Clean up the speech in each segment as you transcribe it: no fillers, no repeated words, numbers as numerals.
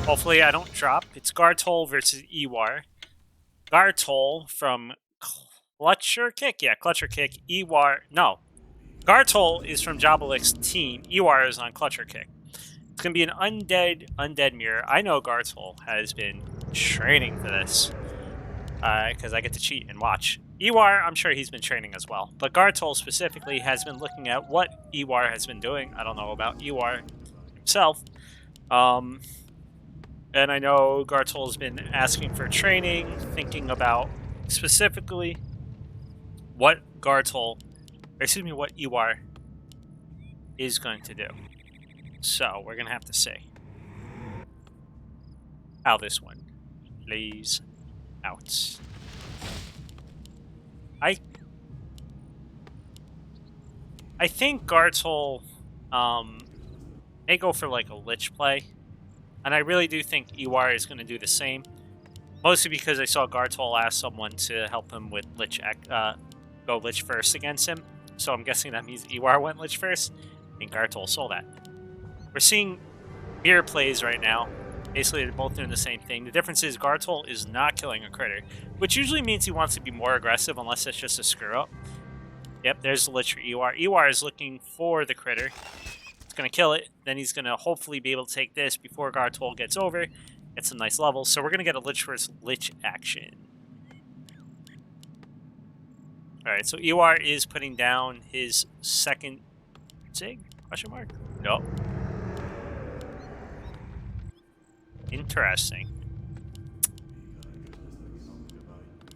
Hopefully I don't drop. It's Gartoll versus Ewar. Gartoll from Clutcher Kick. Yeah, Clutcher Kick. Ewar. No. Gartoll is from Jabba's team. Ewar is on Clutcher Kick. It's going to be an undead mirror. I know Gartoll has been training for this because I get to cheat and watch. Ewar, I'm sure he's been training as well. But Gartoll specifically has been looking at what Ewar has been doing. I don't know about Ewar himself. And I know Gartoll's been asking for training, thinking about specifically what what Ewar is going to do. So we're going to have to see how this one plays out. I think Gartoll may go for like a Lich play. And I really do think Ewar is going to do the same. Mostly because I saw Gartoll ask someone to help him with Lich, go Lich first against him. So I'm guessing that means Ewar went Lich first. And Gartoll saw that. We're seeing mirror plays right now. Basically, they're both doing the same thing. The difference is Gartoll is not killing a critter, which usually means he wants to be more aggressive unless it's just a screw-up. Yep, there's the Lich for Ewar. Ewar is looking for the critter. It's going to kill it. Then he's going to hopefully be able to take this before Gartoll gets over. Get some nice levels. So we're going to get a Lich versus Lich action. Alright, so Ewar is putting down his second Sig? Question mark? No. Interesting.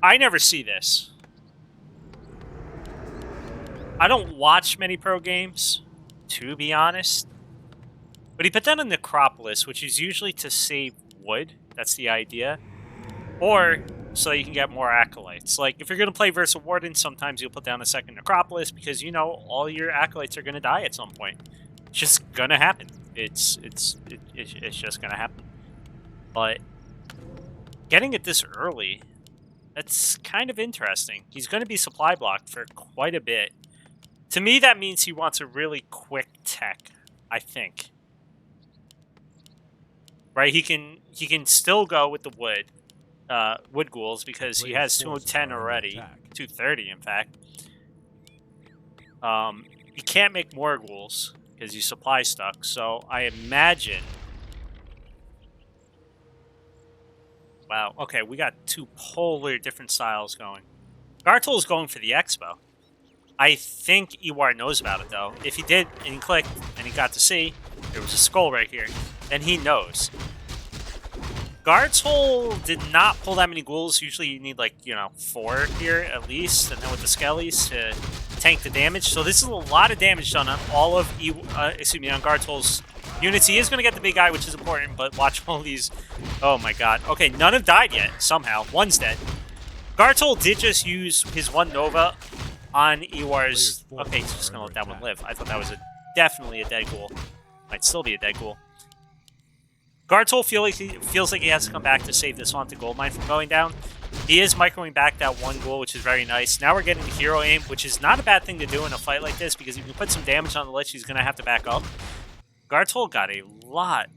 I never see this. I don't watch many pro games, to be honest. But he put down a Necropolis, which is usually to save wood. That's the idea. Or so you can get more acolytes. Like, if you're going to play versus Warden, sometimes you'll put down a second Necropolis because, you know, all your acolytes are going to die at some point. It's just going to happen. It's just going to happen. But getting it this early, that's kind of interesting. He's going to be supply blocked for quite a bit. To me, that means he wants a really quick tech, I think. Right? He can still go with the wood ghouls because he has 210 already, 230 in fact. He can't make more ghouls because he's supply stuck. So I imagine. Wow. Okay, we got two polar different styles going. Gartoll is going for the Expo. I think Ewar knows about it, though. If he did, and he clicked, and he got to see, there was a skull right here, then he knows. Gartoll did not pull that many ghouls. Usually you need, like, 4 here at least, and then with the skellies to tank the damage. So this is a lot of damage done on all of, on Gartoll's units. He is going to get the big guy, which is important, but watch all these. Oh my god. Okay, none have died yet, somehow. One's dead. Gartoll did just use his one Nova on Ewar's. Okay, he's just going to let that one live. I thought that was definitely a dead ghoul. Might still be a dead ghoul. Gartoll feels like he has to come back to save this haunted gold mine from going down. He is microing back that one ghoul, which is very nice. Now we're getting the hero aim, which is not a bad thing to do in a fight like this, because if you put some damage on the Lich, he's going to have to back up. Gartoll got a lot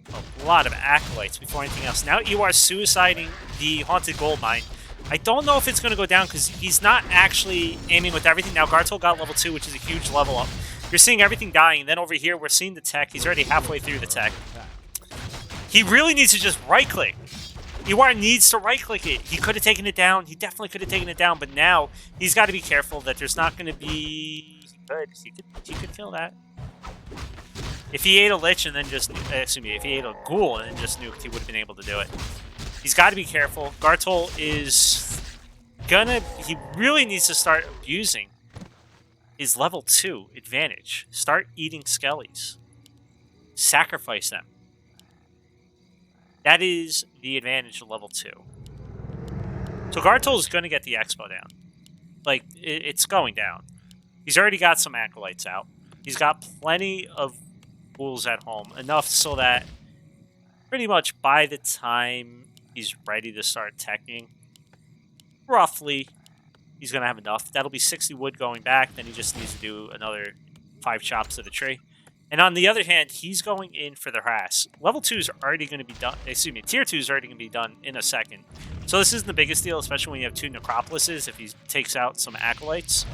of acolytes before anything else. Now Ewar's suiciding the haunted gold mine. I don't know if it's going to go down because he's not actually aiming with everything. Now Gartoll got level 2, which is a huge level up. You're seeing everything dying. Then over here, we're seeing the tech. He's already halfway through the tech. He really needs to just right-click. Ewar needs to right-click it. He could have taken it down. He definitely could have taken it down. But now, he's got to be careful that there's not going to be... He could kill that. If he ate a Lich and then just... Excuse me. If he ate a Ghoul and then just nuked, he would have been able to do it. He's got to be careful. Gartoll is gonna... He really needs to start abusing his level 2 advantage. Start eating skellies. Sacrifice them. That is the advantage of level 2. So Gartoll is going to get the Expo down. Like, it's going down. He's already got some acolytes out. He's got plenty of ghouls at home. Enough so that pretty much by the time he's ready to start teching, roughly, he's going to have enough. That'll be 60 wood going back. Then he just needs to do another 5 chops of the tree. And on the other hand, he's going in for the harass. Level 2s are already going to be done. Excuse me, tier 2 is already going to be done in a second. So this isn't the biggest deal, especially when you have 2 necropolises, if he takes out some acolytes.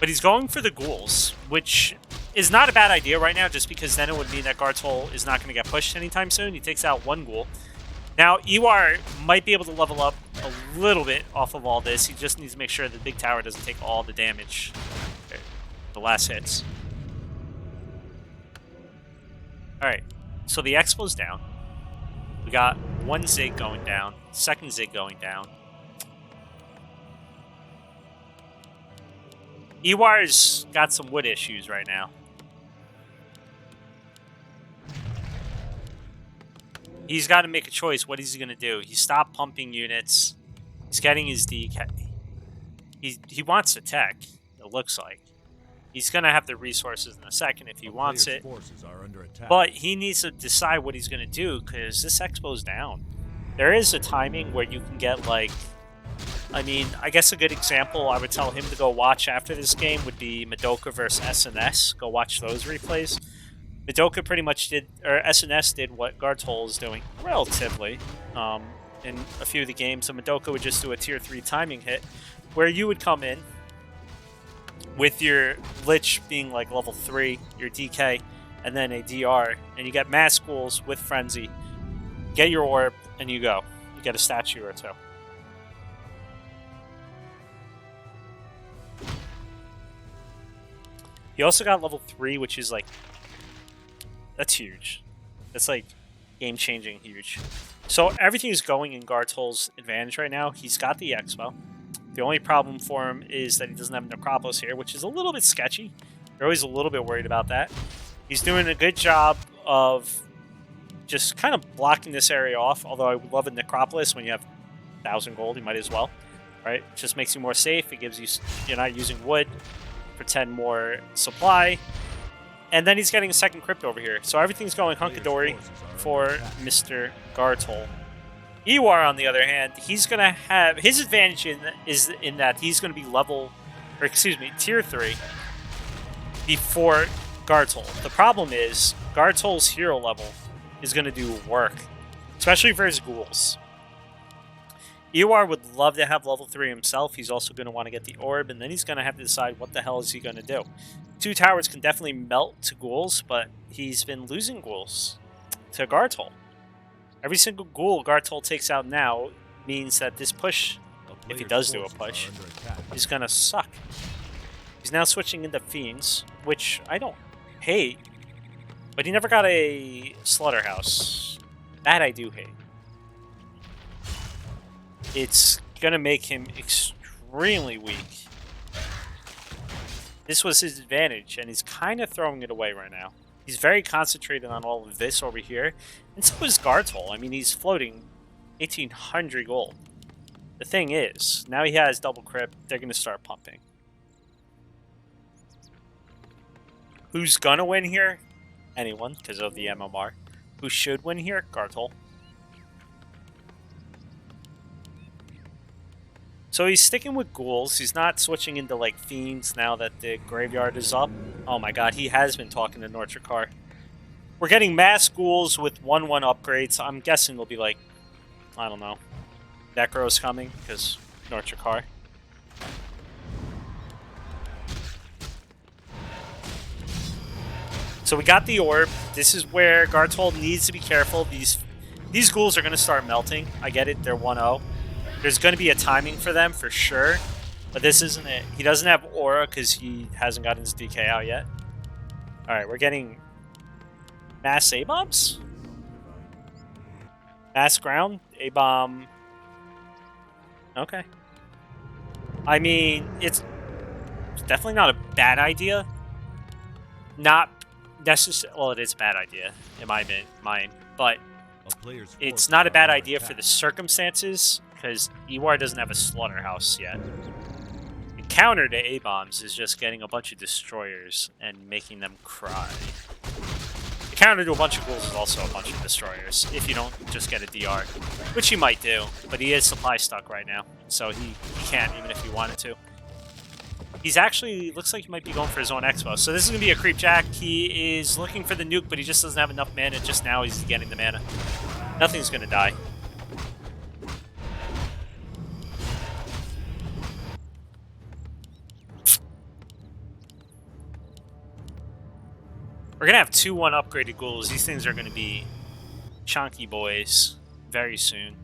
But he's going for the ghouls, which is not a bad idea right now, just because then it would mean that Gartoll is not going to get pushed anytime soon. He takes out 1 ghoul. Now, Ewar might be able to level up a little bit off of all this. He just needs to make sure the big tower doesn't take all the damage. Okay. The last hits. Alright, so the Expo's down. We got 1 Zig going down, 2nd Zig going down. Ewar's got some wood issues right now. He's got to make a choice. What is he going to do? He stopped pumping units. He's getting his DK. He wants to tech, it looks like. He's going to have the resources in a second if he wants it. But he needs to decide what he's going to do, because this Expo's down. There is a timing where you can get, like... I mean, I guess a good example I would tell him to go watch after this game would be Madoka versus SNS. Go watch those replays. Madoka pretty much did, or SNS did what Gartoll is doing, relatively, in a few of the games. So Madoka would just do a tier 3 timing hit, where you would come in with your Lich being like level 3, your DK, and then a DR, and you get mass ghouls with Frenzy, get your orb, and you go. You get a statue or 2. He also got level 3, which is like... That's huge. That's like game-changing huge. So everything is going in Gartoll's advantage right now. He's got the Expo. The only problem for him is that he doesn't have Necropolis here, which is a little bit sketchy. You're always a little bit worried about that. He's doing a good job of just kind of blocking this area off, although I would love a Necropolis when you have 1,000 gold. You might as well, right? It just makes you more safe. It gives you... You're not using wood for 10 more supply. And then he's getting a 2nd crypt over here. So everything's going hunky-dory for Mr. Gartoll. Ewar, on the other hand, he's going to have... His advantage is in that he's going to be level... Or, excuse me, tier 3 before Gartoll. The problem is, Gartoll's hero level is going to do work. Especially for his ghouls. Ewar would love to have level 3 himself. He's also going to want to get the orb, and then he's going to have to decide what the hell is he going to do. 2 towers can definitely melt to ghouls, but he's been losing ghouls to Gartoll. Every single ghoul Gartoll takes out now means that this push, if he does do a push, is going to suck. He's now switching into Fiends, which I don't hate, but he never got a Slaughterhouse. That I do hate. It's going to make him extremely weak. This was his advantage, and he's kind of throwing it away right now. He's very concentrated on all of this over here, and so is Gartoll. I mean, he's floating 1,800 gold. The thing is, now he has double crypt, they're going to start pumping. Who's going to win here? Anyone, because of the MMR. Who should win here? Gartoll. So he's sticking with ghouls. He's not switching into, like, fiends now that the graveyard is up. Oh my god, he has been talking to Nortrikar. We're getting mass ghouls with 1/1 upgrades. I'm guessing they'll be, like, I don't know. Necro's coming, because Nortrikar. So we got the orb. This is where Gartoll needs to be careful. These ghouls are going to start melting. I get it, they're 1-0. There's going to be a timing for them, for sure. But this isn't it. He doesn't have Aura because he hasn't gotten his DK out yet. Alright, we're getting mass A-bombs? Mass ground? A-bomb. Okay. I mean, it's definitely not a bad idea. Not necessarily... Well, it is a bad idea, in my mind. But it's not a bad idea for the circumstances, because Ewar doesn't have a Slaughterhouse yet. The counter to A-bombs is just getting a bunch of destroyers and making them cry. The counter to a bunch of ghouls is also a bunch of destroyers, if you don't just get a DR. Which he might do, but he is supply stuck right now, so he can't even if he wanted to. He's actually, looks like he might be going for his own expo. So this is going to be a creep jack. He is looking for the nuke, but he just doesn't have enough mana. Just now he's getting the mana. Nothing's going to die. We're going to have 2-1 upgraded ghouls. These things are going to be chunky boys very soon.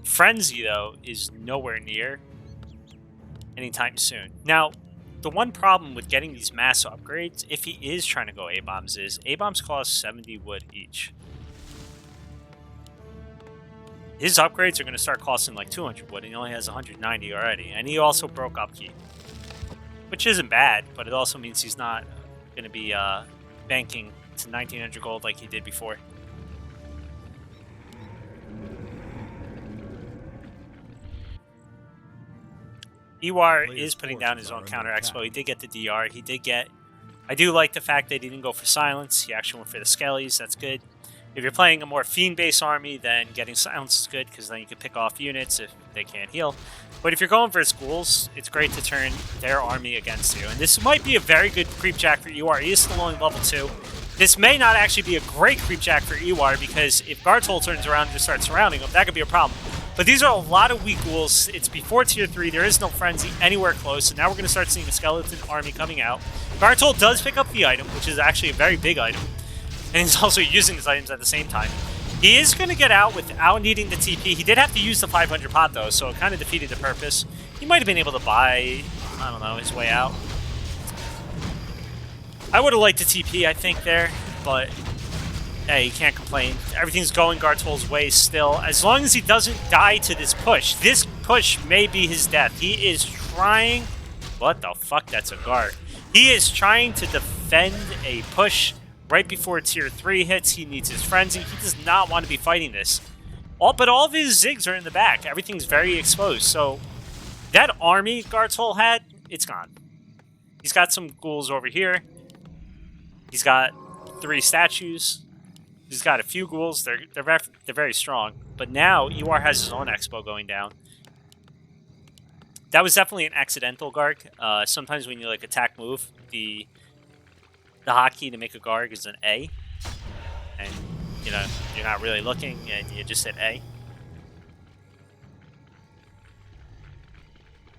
Frenzy, though, is nowhere near anytime soon. Now, the one problem with getting these mass upgrades, if he is trying to go A-bombs, is A-bombs cost 70 wood each. His upgrades are going to start costing like 200 wood, and he only has 190 already. And he also broke upkeep, which isn't bad, but it also means he's not going to be banking to 1900 gold like he did before. Ewar is putting down his own counter expo. He did get the DR. He did get... I do like the fact that he didn't go for silence. He actually went for the skellies. That's good. If you're playing a more fiend-based army, then getting silence is good, because then you can pick off units if they can't heal. But if you're going for schools, it's great to turn their army against you. And this might be a very good creep jack for Ewar. He is still only level 2. This may not actually be a great creep jack for Ewar, because if Gartoll turns around and just starts surrounding him, that could be a problem. But these are a lot of weak ghouls. It's before tier 3. There is no frenzy anywhere close. And now we're going to start seeing a skeleton army coming out. Gartoll does pick up the item, which is actually a very big item. And he's also using his items at the same time. He is going to get out without needing the TP. He did have to use the 500 pot, though, so it kind of defeated the purpose. He might have been able to buy, I don't know, his way out. I would have liked the TP, I think, there. But, hey, you can't complain. Everything's going Gartoll's way still. As long as he doesn't die to this push may be his death. He is trying... What the fuck? That's a guard. He is trying to defend a push right before tier 3 hits. He needs his frenzy. He does not want to be fighting this. But all of his zigs are in the back. Everything's very exposed. So that army Gartoll had, it's gone. He's got some ghouls over here. He's got 3 statues. He's got a few ghouls. They're very strong. But now Ewar has his own expo going down. That was definitely an accidental Garg. Sometimes when you like attack move, the hotkey to make a Garg is an A, and you know you're not really looking, and you just hit A.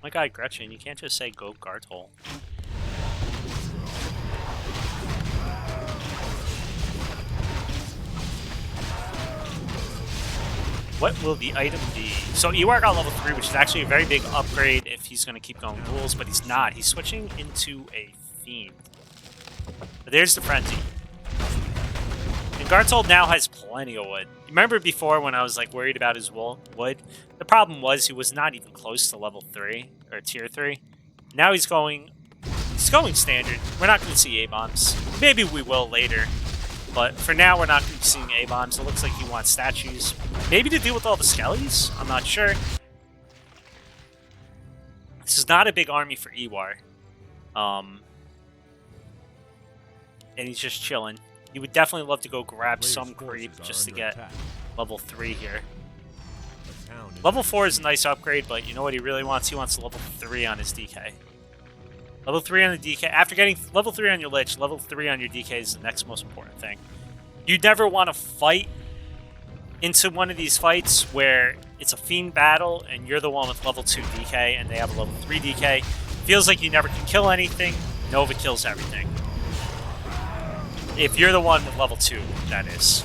My guy Gretchen, you can't just say go Gartoll. What will the item be? So Ewar got level 3, which is actually a very big upgrade if he's going to keep going ghouls, but he's not. He's switching into a Fiend. But there's the Frenzy. And Gartoll now has plenty of wood. Remember before when I was like worried about his wood? The problem was he was not even close to level 3, or tier 3. Now he's going standard. We're not going to see A-bombs. Maybe we will later. But for now, we're not going to be seeing A-bombs. It looks like he wants statues. Maybe to deal with all the skellies? I'm not sure. This is not a big army for Ewar. And he's just chilling. He would definitely love to go grab some creep just to get level 3 here. Level 4 is a nice upgrade, but you know what he really wants? He wants level 3 on his DK. Level 3 on the DK. After getting level 3 on your Lich, level 3 on your DK is the next most important thing. You never want to fight into one of these fights where it's a Fiend battle and you're the one with level 2 DK and they have a level 3 DK. Feels like you never can kill anything. Nova kills everything. If you're the one with level 2, that is.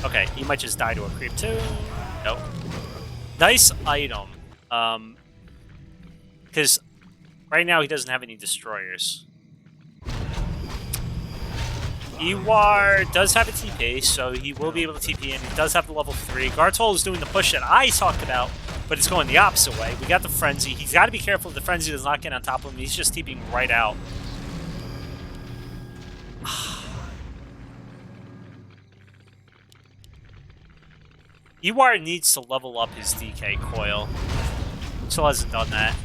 Okay, he might just die to a creep too. Nope. Nice item. Because right now he doesn't have any destroyers. Ewar does have a TP, so he will be able to TP in. He does have the level 3. Gartoll is doing the push that I talked about, but it's going the opposite way. We got the Frenzy. He's got to be careful if the Frenzy does not get on top of him. He's just TPing right out. Ewar needs to level up his DK coil. Still hasn't done that.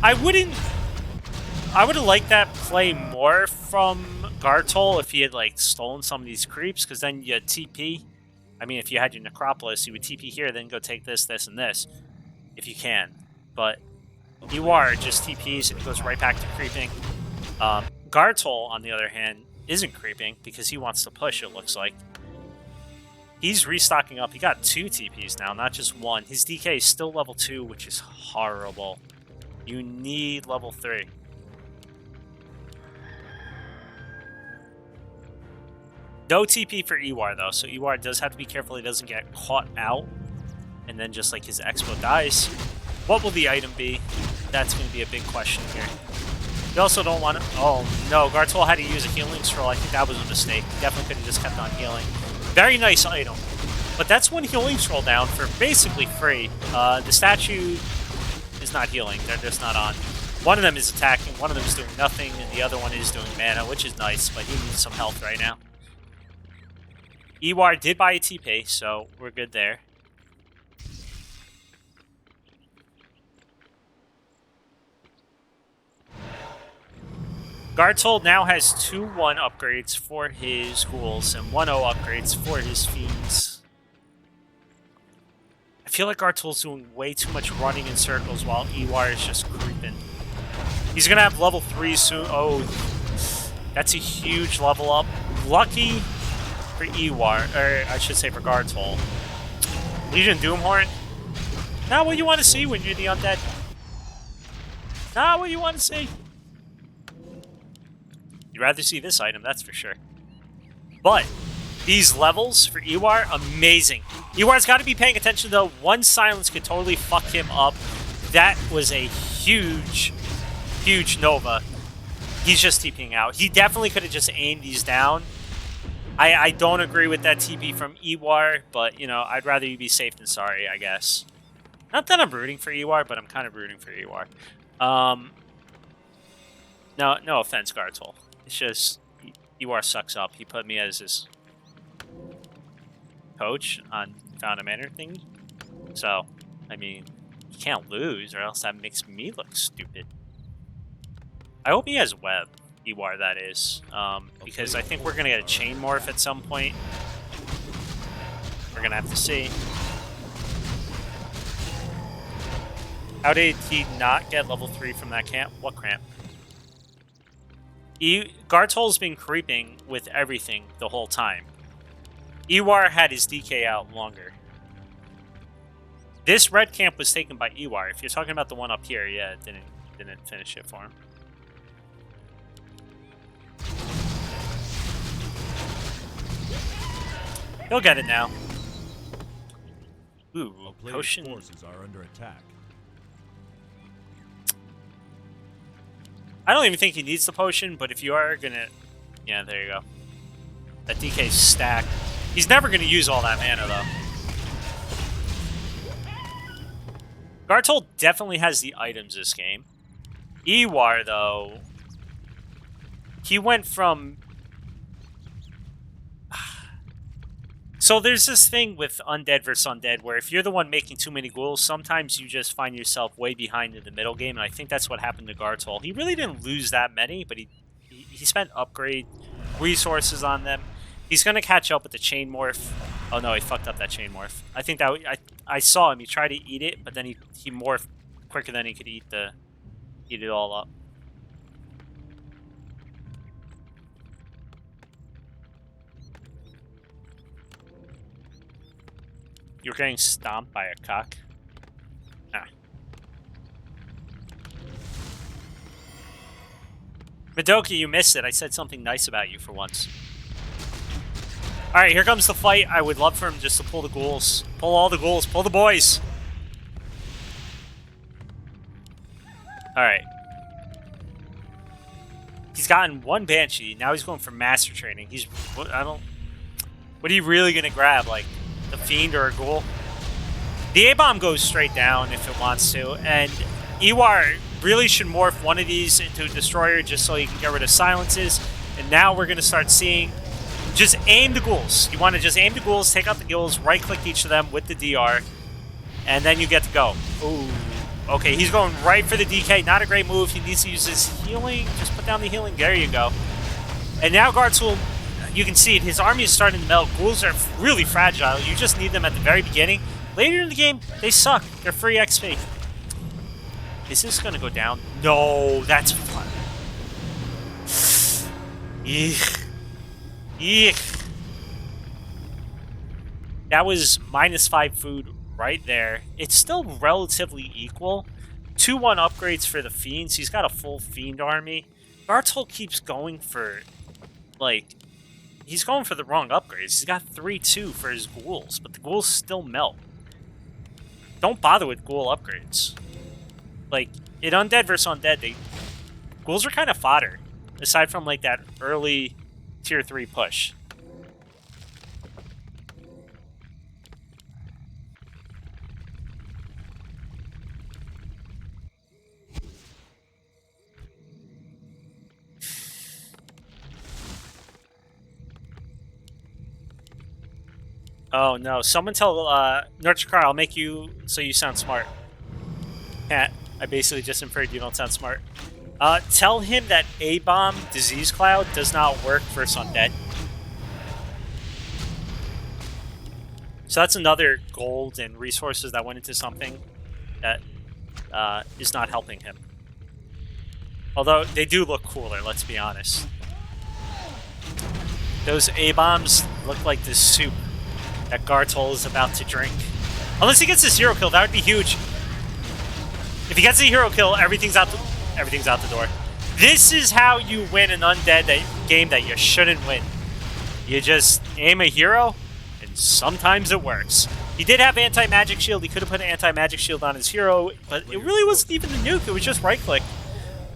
I would have liked that play more from Gartoll if he had like stolen some of these creeps, because then you TP I mean, if you had your Necropolis, you would TP here, then go take this, this, and this, if you can. But Ewar just TPs and goes right back to creeping. Gartoll, on the other hand, isn't creeping because he wants to push, it looks like. He's restocking up. He got 2 TPs now, not just 1. His DK is still level 2, which is horrible. You need level 3. No TP for Ewar, though, so Ewar does have to be careful he doesn't get caught out, and then just like his Expo dies. What will the item be? That's going to be a big question here. You also don't want to... Oh, no, Gartoll had to use a healing scroll. I think that was a mistake. He definitely could have just kept on healing. Very nice item. But that's 1 healing scroll down for basically free. The statue is not healing. They're just not on. One of them is attacking, one of them is doing nothing, and the other one is doing mana, which is nice, but he needs some health right now. Ewar did buy a TP, so we're good there. Gartoll now has 2-1 upgrades for his ghouls and 1-0 upgrades for his fiends. I feel like Gartoll's doing way too much running in circles while Ewar is just creeping. He's going to have level 3 soon. Oh, that's a huge level up. Lucky for Ewar, or I should say for Gartoll. Legion Doomhorn. Not what you want to see when you're the undead. Not what you want to see. You'd rather see this item, that's for sure. But these levels for Ewar, amazing. Ewar's got to be paying attention, though. 1 silence could totally fuck him up. That was a huge, huge Nova. He's just TPing out. He definitely could have just aimed these down. I don't agree with that TP from Ewar, but, you know, I'd rather you be safe than sorry, I guess. Not that I'm rooting for Ewar, but I'm kind of rooting for Ewar. No offense, Gartoll. It's just, Ewar sucks up. He put me as his coach on Found a Manor thing. So, I mean, you can't lose, or else that makes me look stupid. I hope he has web. Ewar, that is. Because I think we're going to get a chain morph at some point. We're going to have to see. How did he not get level 3 from that camp? What cramp? Gartoll's been creeping with everything the whole time. Ewar had his DK out longer. This red camp was taken by Ewar. If you're talking about the one up here, yeah, it didn't finish it for him. He'll get it now. Ooh, potion. Forces are under attack. I don't even think he needs the potion, but if you are gonna... Yeah, there you go. That DK's stacked. He's never gonna use all that mana, though. Gartoll definitely has the items this game. Ewar, though... He went from... So there's this thing with undead versus undead where if you're the one making too many ghouls, sometimes you just find yourself way behind in the middle game, and I think that's what happened to Gartoll. He really didn't lose that many, but he spent upgrade resources on them. He's going to catch up with the chain morph. Oh no, he fucked up that chain morph. I think that I saw him. He tried to eat it, but then he morphed quicker than he could eat it all up. You're getting stomped by a CoK. Ah. Madoka, you missed it. I said something nice about you for once. Alright, here comes the fight. I would love for him just to pull the ghouls. Pull all the ghouls. Pull the boys. Alright. He's gotten 1 Banshee. Now he's going for Master Training. What are you really going to grab? Like... the Fiend or a Ghoul. The A-Bomb goes straight down if it wants to, and Ewar really should morph one of these into a Destroyer just so he can get rid of silences, and now we're going to start seeing just aim the ghouls. You want to just aim the ghouls, take out the ghouls, right-click each of them with the DR, and then you get to go. Ooh. Okay, he's going right for the DK. Not a great move. He needs to use his healing. Just put down the healing. There you go. And now Gartoll, you can see it. His army is starting to melt. Ghouls are really fragile. You just need them at the very beginning. Later in the game, they suck. They're free XP. Is this going to go down? No, that's fun. Eek. Eek. That was -5 food right there. It's still relatively equal. 2-1 upgrades for the Fiends. He's got a full Fiend army. Gartoll keeps going for, like, he's going for the wrong upgrades. He's got 3-2 for his Ghouls, but the Ghouls still melt. Don't bother with Ghoul upgrades. Like, in Undead vs. Undead, Ghouls are kind of fodder, aside from, like, that early Tier 3 push. Oh no, someone tell Nurture Car, I'll make you so you sound smart. Pat, I basically just inferred you don't sound smart. Tell him that A-Bomb Disease Cloud does not work for Undead. So that's another gold and resources that went into something that is not helping him. Although they do look cooler, let's be honest. Those A-Bombs look like this soup that Gartoll is about to drink. Unless he gets his hero kill, that would be huge. If he gets a hero kill, everything's out the door. This is how you win an Undead game that you shouldn't win. You just aim a hero, and sometimes it works. He did have anti-magic shield. He could have put an anti-magic shield on his hero, but it really wasn't even the nuke. It was just right-click.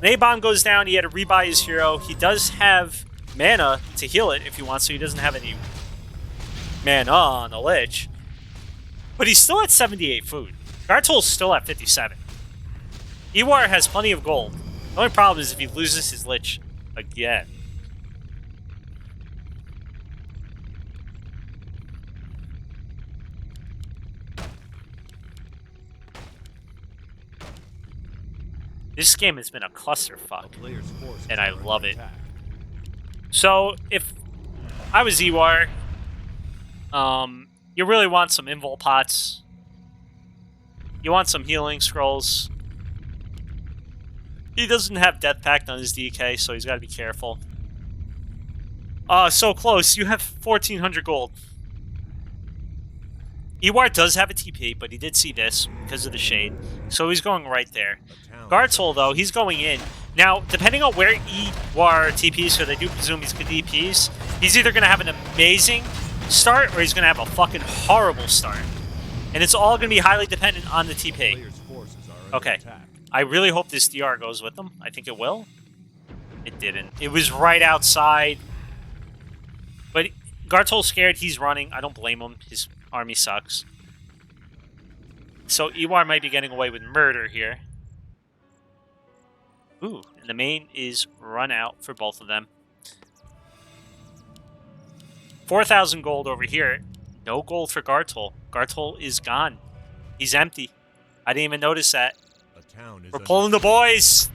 An A-Bomb goes down. He had to rebuy his hero. He does have mana to heal it if he wants, so he doesn't have any mana on the Lich. But he's still at 78 food. Gartoll's still at 57. Ewar has plenty of gold. The only problem is if he loses his Lich again. This game has been a clusterfuck, and I love it. So, if I was Ewar, you really want some invul pots. You want some healing scrolls. He doesn't have Death Pact on his DK, so he's got to be careful. So close. You have 1,400 gold. Ewar does have a TP, but he did see this because of the shade, so he's going right there. Gartoll, though, he's going in. Now, depending on where Ewar TPs, so they do presume he's good DPs, he's either going to have an amazing start or he's going to have a fucking horrible start. And it's all going to be highly dependent on the TP. Okay. I really hope this DR goes with them. I think it will. It didn't. It was right outside. But Gartoll's scared. He's running. I don't blame him. His army sucks. So Ewar might be getting away with murder here. Ooh, and the main is run out for both of them. 4,000 gold over here. No gold for Gartoll. Gartoll is gone. He's empty. I didn't even notice that. We're pulling the boys.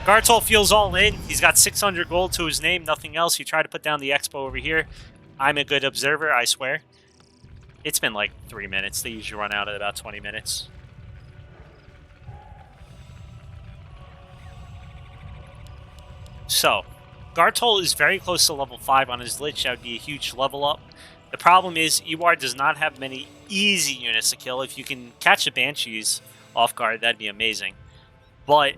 Gartoll feels all in. He's got 600 gold to his name, nothing else. He tried to put down the expo over here. I'm a good observer, I swear. It's been like 3 minutes. They usually run out at about 20 minutes. So, Gartoll is very close to level 5 on his Lich. That would be a huge level up. The problem is, Ewar does not have many easy units to kill. If you can catch the Banshees off guard, that'd be amazing. But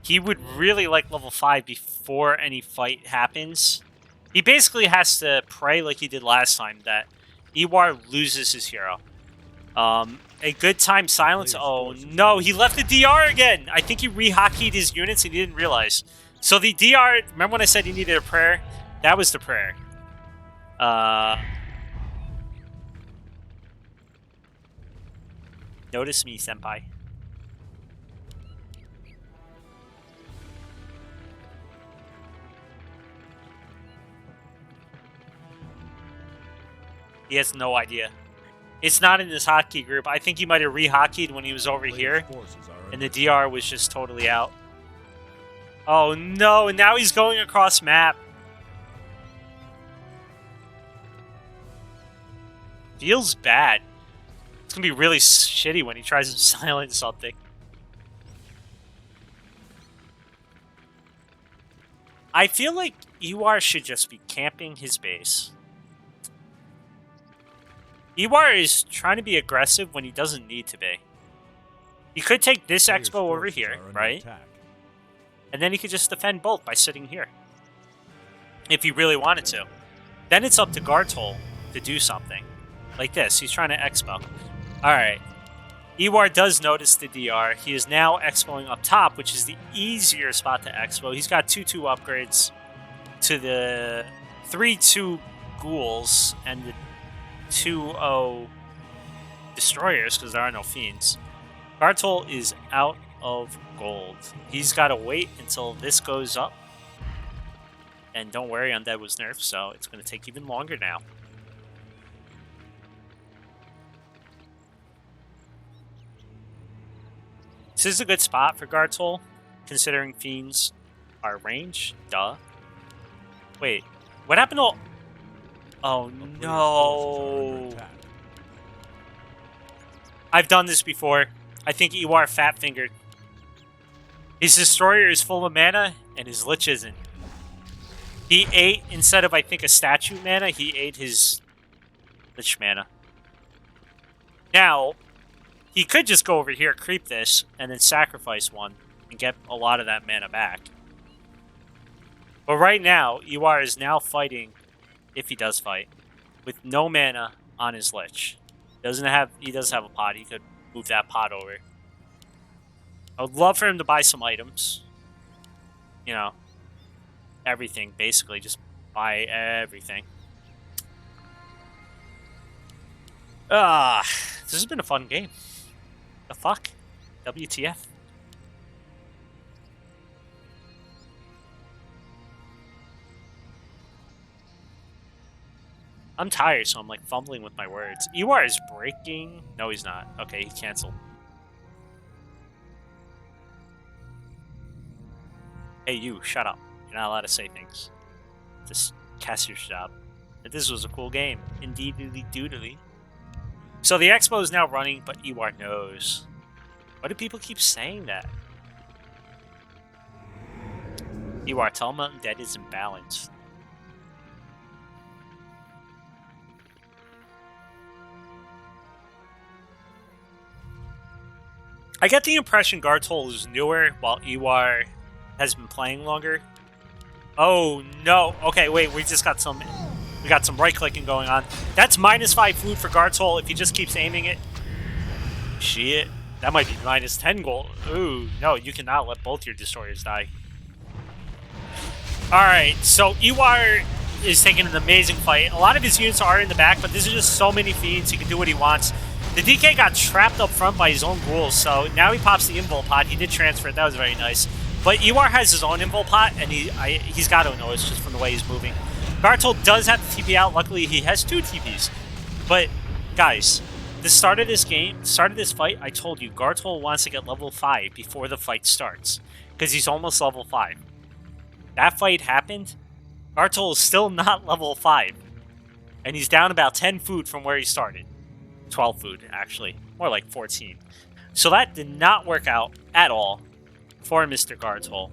he would really like level 5 before any fight happens. He basically has to pray like he did last time that Ewar loses his hero. A good time silence. Oh no, he left the DR again. I think he re-hockeyed his units and he didn't realize. So the DR, remember when I said he needed a prayer? That was the prayer. Notice me, senpai. He has no idea. It's not in this hotkey group. I think he might have re-hotkeyed when he was over here, and the DR was just totally out. Oh no, and now he's going across map. Feels bad. It's gonna be really shitty when he tries to silence something. I feel like Ewar should just be camping his base. Ewar is trying to be aggressive when he doesn't need to be. He could take this expo over here, right? And then he could just defend both by sitting here. If he really wanted to. Then it's up to Gartoll to do something. Like this. He's trying to expo. Alright. Ewar does notice the DR. He is now expoing up top, which is the easier spot to expo. He's got 2-2 upgrades to the 3-2 ghouls and the 2-0 destroyers, because there are no fiends. Gartoll is out of gold. He's got to wait until this goes up. And don't worry, Undead was nerfed, so it's going to take even longer now. This is a good spot for Gartoll, considering fiends are range. Duh. Wait, what happened to... Oh no. I've done this before. I think Ewar fat-fingered. His Destroyer is full of mana, and his Lich isn't. He ate, instead of, I think, a statue mana, he ate his Lich mana. Now, he could just go over here, creep this, and then sacrifice one, and get a lot of that mana back. But right now, Ewar is now fighting, if he does fight, with no mana on his Lich. He does have a pot. He could move that pot over. I would love for him to buy some items. You know, everything, basically. Just buy everything. This has been a fun game. The fuck? WTF? I'm tired, so I'm like fumbling with my words. Ewar is breaking. No, he's not. Okay, he canceled. Hey, you, shut up. You're not allowed to say things. Just cast your job. But this was a cool game. Indeedly doodly. So the expo is now running, but Ewar knows. Why do people keep saying that? Ewar, tell him Undead is imbalanced. I get the impression Gartoll is newer, while Ewar has been playing longer. Oh no! Okay, wait. We just got some. We got some right clicking going on. That's -5 food for Gartoll if he just keeps aiming it. Shit, that might be -10 gold. Ooh, no! You cannot let both your destroyers die. All right, so Ewar is taking an amazing fight. A lot of his units are in the back, but this is just so many fiends. He can do what he wants. The DK got trapped up front by his own ghouls, so now he pops the invul pot. He did transfer it. That was very nice. But Ewar has his own invul pot, and he's got to know it's just from the way he's moving. Gartoll does have the TP out. Luckily, he has 2 TPs. But, guys, the start of this fight, I told you, Gartoll wants to get level 5 before the fight starts. Because he's almost level 5. That fight happened. Gartoll is still not level 5. And he's down about 10 food from where he started. 12 food, actually. More like 14. So that did not work out at all for Mr. Gartoll.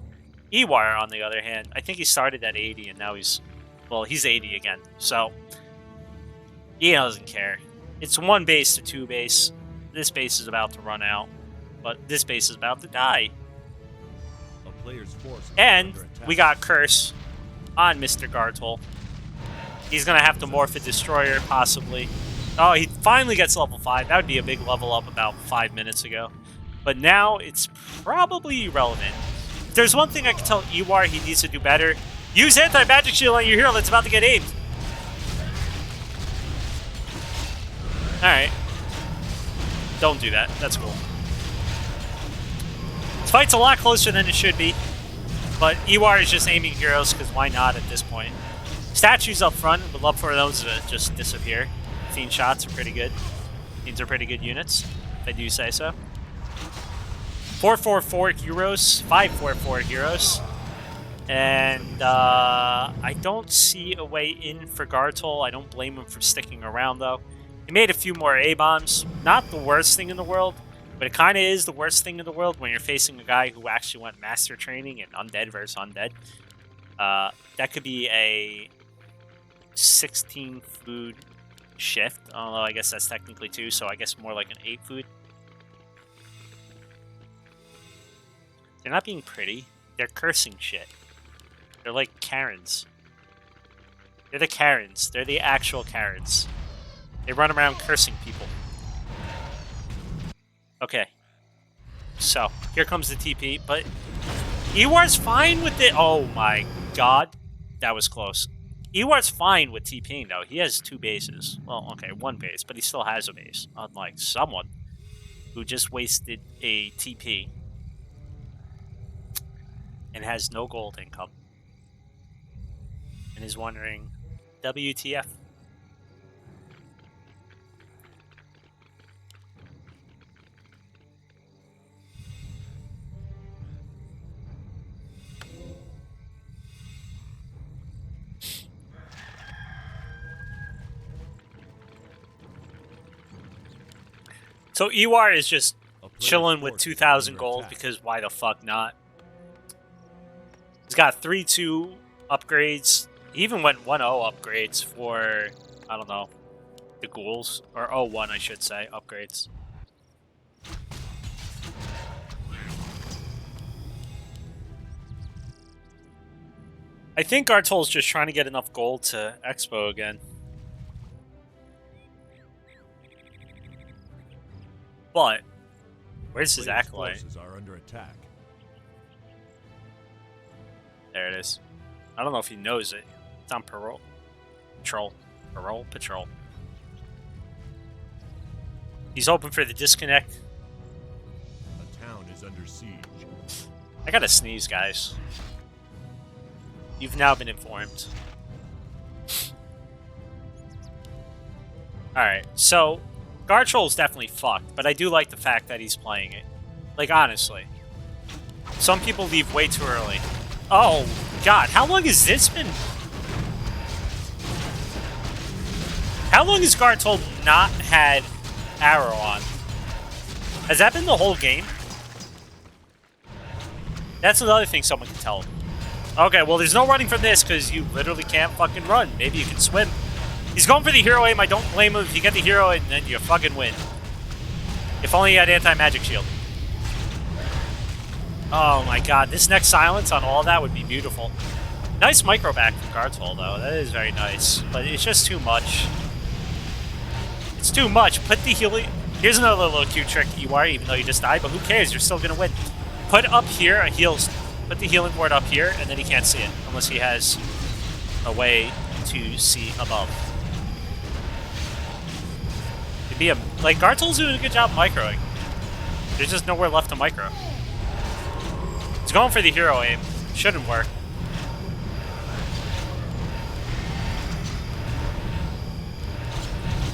Ewar, on the other hand, I think he started at 80 and now he's 80 again. So, he doesn't care. It's 1 base to 2 base. This base is about to run out. But this base is about to die. And we got Curse on Mr. Gartoll. He's going to have to morph a Destroyer, possibly. Oh, he finally gets level 5. That would be a big level up about 5 minutes ago. But now it's probably irrelevant. If there's one thing I can tell Ewar he needs to do better. Use anti-magic shield on your hero that's about to get aimed. Alright. Don't do that. That's cool. This fight's a lot closer than it should be. But Ewar is just aiming heroes, because why not at this point? Statues up front. Would love for those to just disappear. Fiend shots are pretty good. Fiends are pretty good units, if I do say so. 4-4-4 heroes. 5-4-4 heroes. And I don't see a way in for Gartoll. I don't blame him for sticking around, though. He made a few more A-bombs. Not the worst thing in the world, but it kind of is the worst thing in the world when you're facing a guy who actually went master training and undead versus undead. That could be a 16 food shift. Although I guess that's technically 2, so I guess more like an 8 food. They're not being pretty. They're cursing shit. They're like Karens. They're the Karens. They're the actual Karens. They run around cursing people. Okay. So, here comes the TP, but Ewar's fine with it. Oh my god. That was close. Ewar's fine with TPing, though. He has 2 bases. Well, okay, 1 base, but he still has a base. Unlike someone who just wasted a TP and has no gold income. And is wondering, WTF? So Ewar is just chilling with 2,000 gold because why the fuck not? He's got 3-2 upgrades. He even went 1-0 upgrades for, I don't know, the ghouls. Or 0-1, I should say, upgrades. I think Gartoll's just trying to get enough gold to Expo again. But where's his acolyte? Are under attack. There it is. I don't know if he knows it. It's on parole. Patrol. Patrol. He's hoping for the disconnect. A town is under siege. I gotta sneeze, guys. You've now been informed. Alright, so Gartoll's definitely fucked, but I do like the fact that he's playing it. Like, honestly. Some people leave way too early. Oh, God, how long has this been? How long has Gartoll not had arrow on? Has that been the whole game? That's another thing someone can tell him. Okay, well, there's no running from this because you literally can't fucking run. Maybe you can swim. He's going for the hero aim. I don't blame him if you get the hero and then you fucking win. If only he had anti-magic shield. Oh my god, this next silence on all that would be beautiful. Nice micro back from Gartoll, though. That is very nice. But it's just too much. It's too much. Put the healing... Here's another little cute trick, Ewar, even though you just died, but who cares? You're still going to win. Put up here a heal... Put the healing ward up here, and then he can't see it. Unless he has a way to see above. It'd be a... Like, Gartoll's doing a good job microing. There's just nowhere left to micro. He's going for the hero aim. Shouldn't work.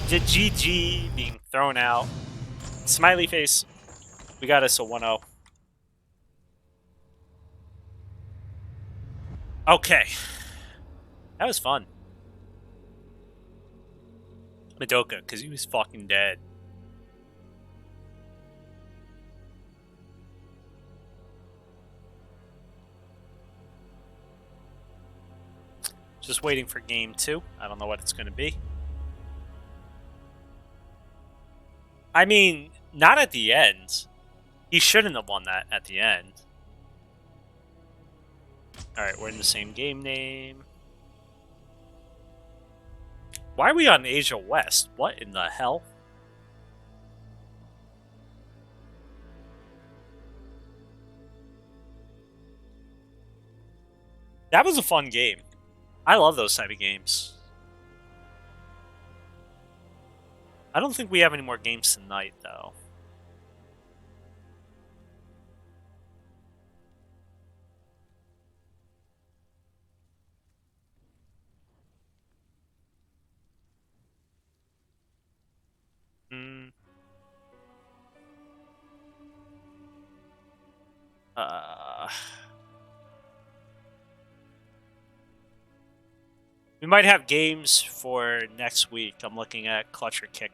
GG being thrown out. Smiley face. We got us a 1-0. Okay. That was fun. Madoka, because he was fucking dead. Just waiting for game 2. I don't know what it's going to be. I mean, not at the end. He shouldn't have won that at the end. Alright, we're in the same game name. Why are we on Asia West? What in the hell? That was a fun game. I love those type of games. I don't think we have any more games tonight, though. We might have games for next week. I'm looking at Clutch or Kick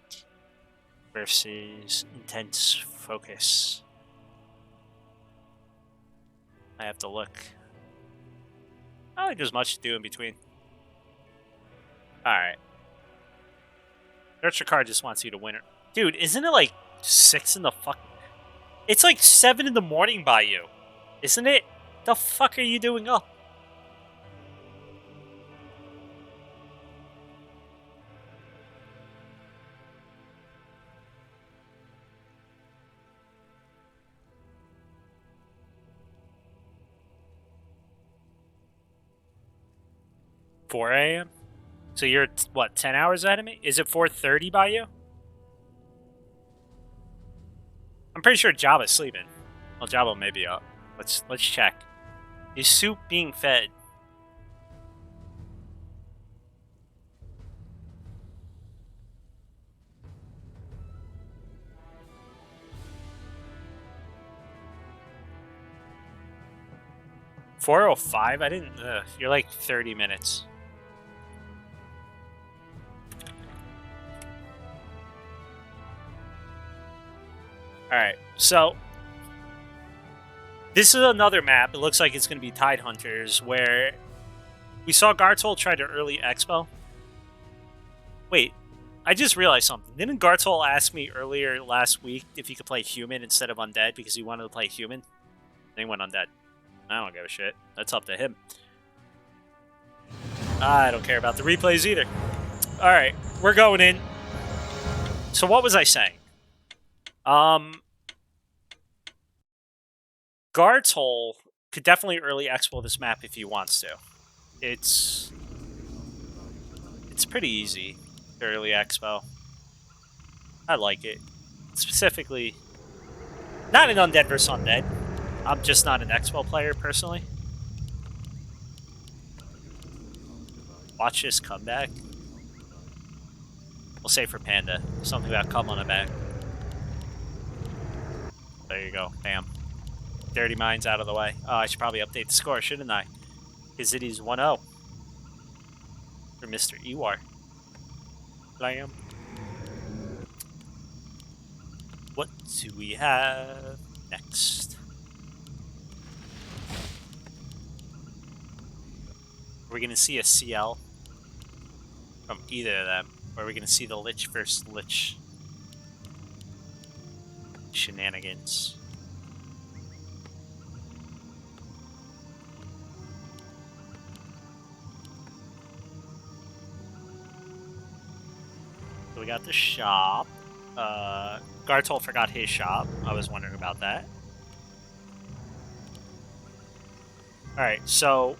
versus Intense Focus. I have to look. I don't think there's much to do in between. Alright. Nurture card just wants you to win it. Dude, isn't it like 6 in the fuck? It's like 7 in the morning by you. Isn't it? The fuck are you doing up? $4 a.m.? So you're, what, 10 hours ahead of me? Is it 4:30 by you? I'm pretty sure Jabba's sleeping. Well, Jabba may be up. Let's check. Is soup being fed? $4:05? I didn't. You're like 30 minutes. Alright, so this is another map. It looks like it's going to be Tide Hunters, where we saw Gartoll try to early expo. Wait, I just realized something. Didn't Gartoll ask me earlier last week if he could play human instead of undead because he wanted to play human? Then he went undead. I don't give a shit. That's up to him. I don't care about the replays either. Alright, we're going in. So what was I saying? Gartoll could definitely early expo this map if he wants to. It's pretty easy to early expo. I like it. Specifically, not an undead versus undead. I'm just not an expo player personally. Watch this comeback. We'll say for Panda. Something about come on the back. There you go. Bam. Dirty Minds out of the way. Oh, I should probably update the score, shouldn't I? Because it is 1-0 for Mr. Ewar. Blam. What do we have next? Are we going to see a CL from either of them? Or are we going to see the Lich versus Lich shenanigans? So we got the shop. Gartoll forgot his shop. I was wondering about that. Alright, so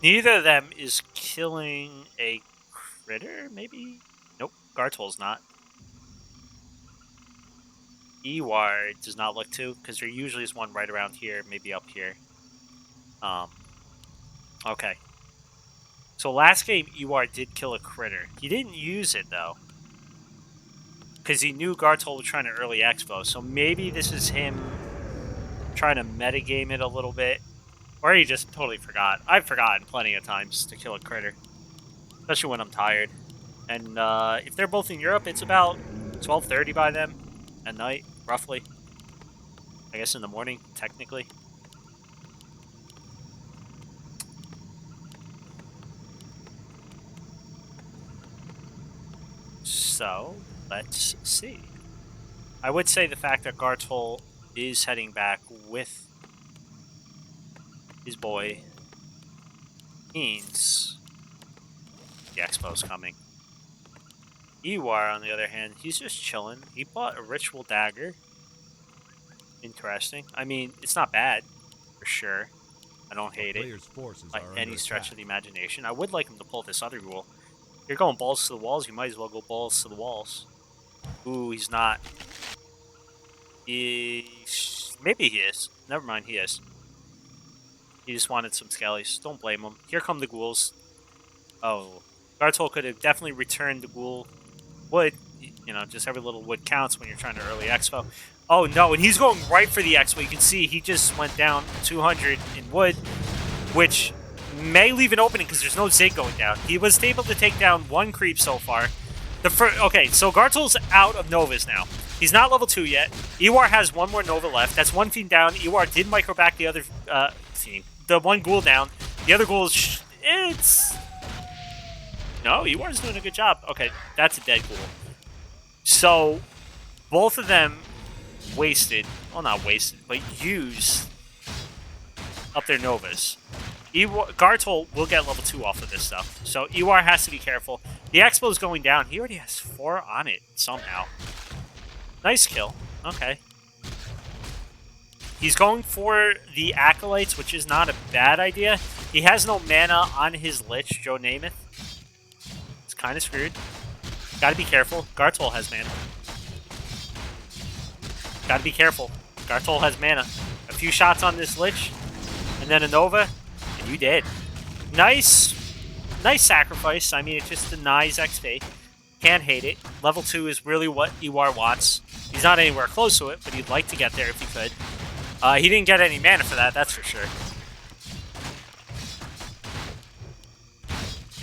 neither of them is killing a critter, maybe? Nope, Gartoll's not. Ewar does not look to, because there usually is one right around here, maybe up here. Okay. So last game, Ewar did kill a critter. He didn't use it, though. Because he knew Gartoll was trying to early expo, so maybe this is him trying to metagame it a little bit. Or he just totally forgot. I've forgotten plenty of times to kill a critter. Especially when I'm tired. And if they're both in Europe, it's about 12:30 by them at night, roughly. I guess in the morning, technically. So, let's see. I would say the fact that Gartoll is heading back with his boy means the expo's coming. Ewar, on the other hand, he's just chilling. He bought a ritual dagger. Interesting. I mean, it's not bad, for sure. I don't hate it by any stretch of the imagination. I would like him to pull this other rule. If you're going balls to the walls, you might as well go balls to the walls. Ooh, he's not. Maybe he is. Never mind, he is. He just wanted some skellies. Don't blame him. Here come the ghouls. Oh. Gartoll could have definitely returned the ghoul wood. You know, just every little wood counts when you're trying to early expo. Oh no, and he's going right for the expo. You can see he just went down 200 in wood, which may leave an opening because there's no Zig going down. He was able to take down one creep so far. Okay, so Gartoll's out of Novas now. He's not level 2 yet. Ewar has one more Nova left. That's one Fiend down. Ewar did micro back the other Fiend. The one Ghoul down. The other Ghoul is... It's... No, Ewar's doing a good job. Okay, that's a dead Ghoul. So, both of them wasted... Well, not wasted, but used up their Novas. Gartoll will get level 2 off of this stuff. So Ewar has to be careful. The Expo's going down. He already has 4 on it somehow. Nice kill. Okay. He's going for the Acolytes, which is not a bad idea. He has no mana on his Lich, Joe Namath. It's kind of screwed. Gotta be careful. Gartoll has mana. Gotta be careful. Gartoll has mana. A few shots on this Lich, and then a Nova, and you dead. Nice sacrifice. I mean, it just denies XP. Can't hate it. Level 2 is really what Ewar wants. He's not anywhere close to it, but he'd like to get there if he could. He didn't get any mana for that, that's for sure.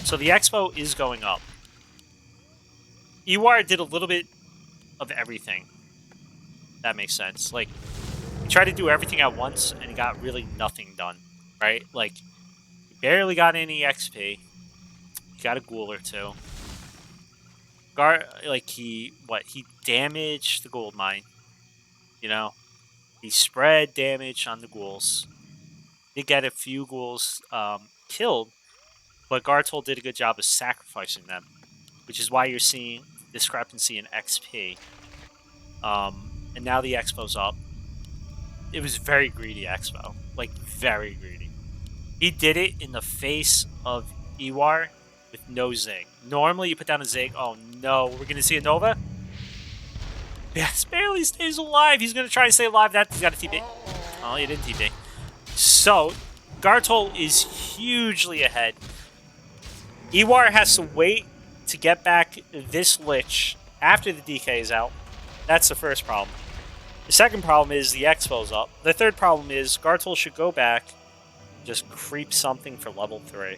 So the Expo is going up. Ewar did a little bit of everything. That makes sense. Like, he tried to do everything at once, and he got really nothing done, right? Like, he barely got any XP. He got a Ghoul or 2. He damaged the gold mine. You know? He spread damage on the Ghouls. Did get a few Ghouls killed, but Gartoll did a good job of sacrificing them, which is why you're seeing discrepancy in XP. And now the Expo's up. It was very greedy Expo. Like, very greedy. He did it in the face of Ewar with no Zig. Normally, you put down a Zig. Oh, no. We're going to see a Nova? Yes, barely stays alive. He's going to try and stay alive. He's got a TP. Oh, he didn't TP. So, Gartoll is hugely ahead. Ewar has to wait to get back this Lich after the DK is out. That's the first problem. The second problem is the Expo's up. The third problem is Gartoll should go back and just creep something for level 3.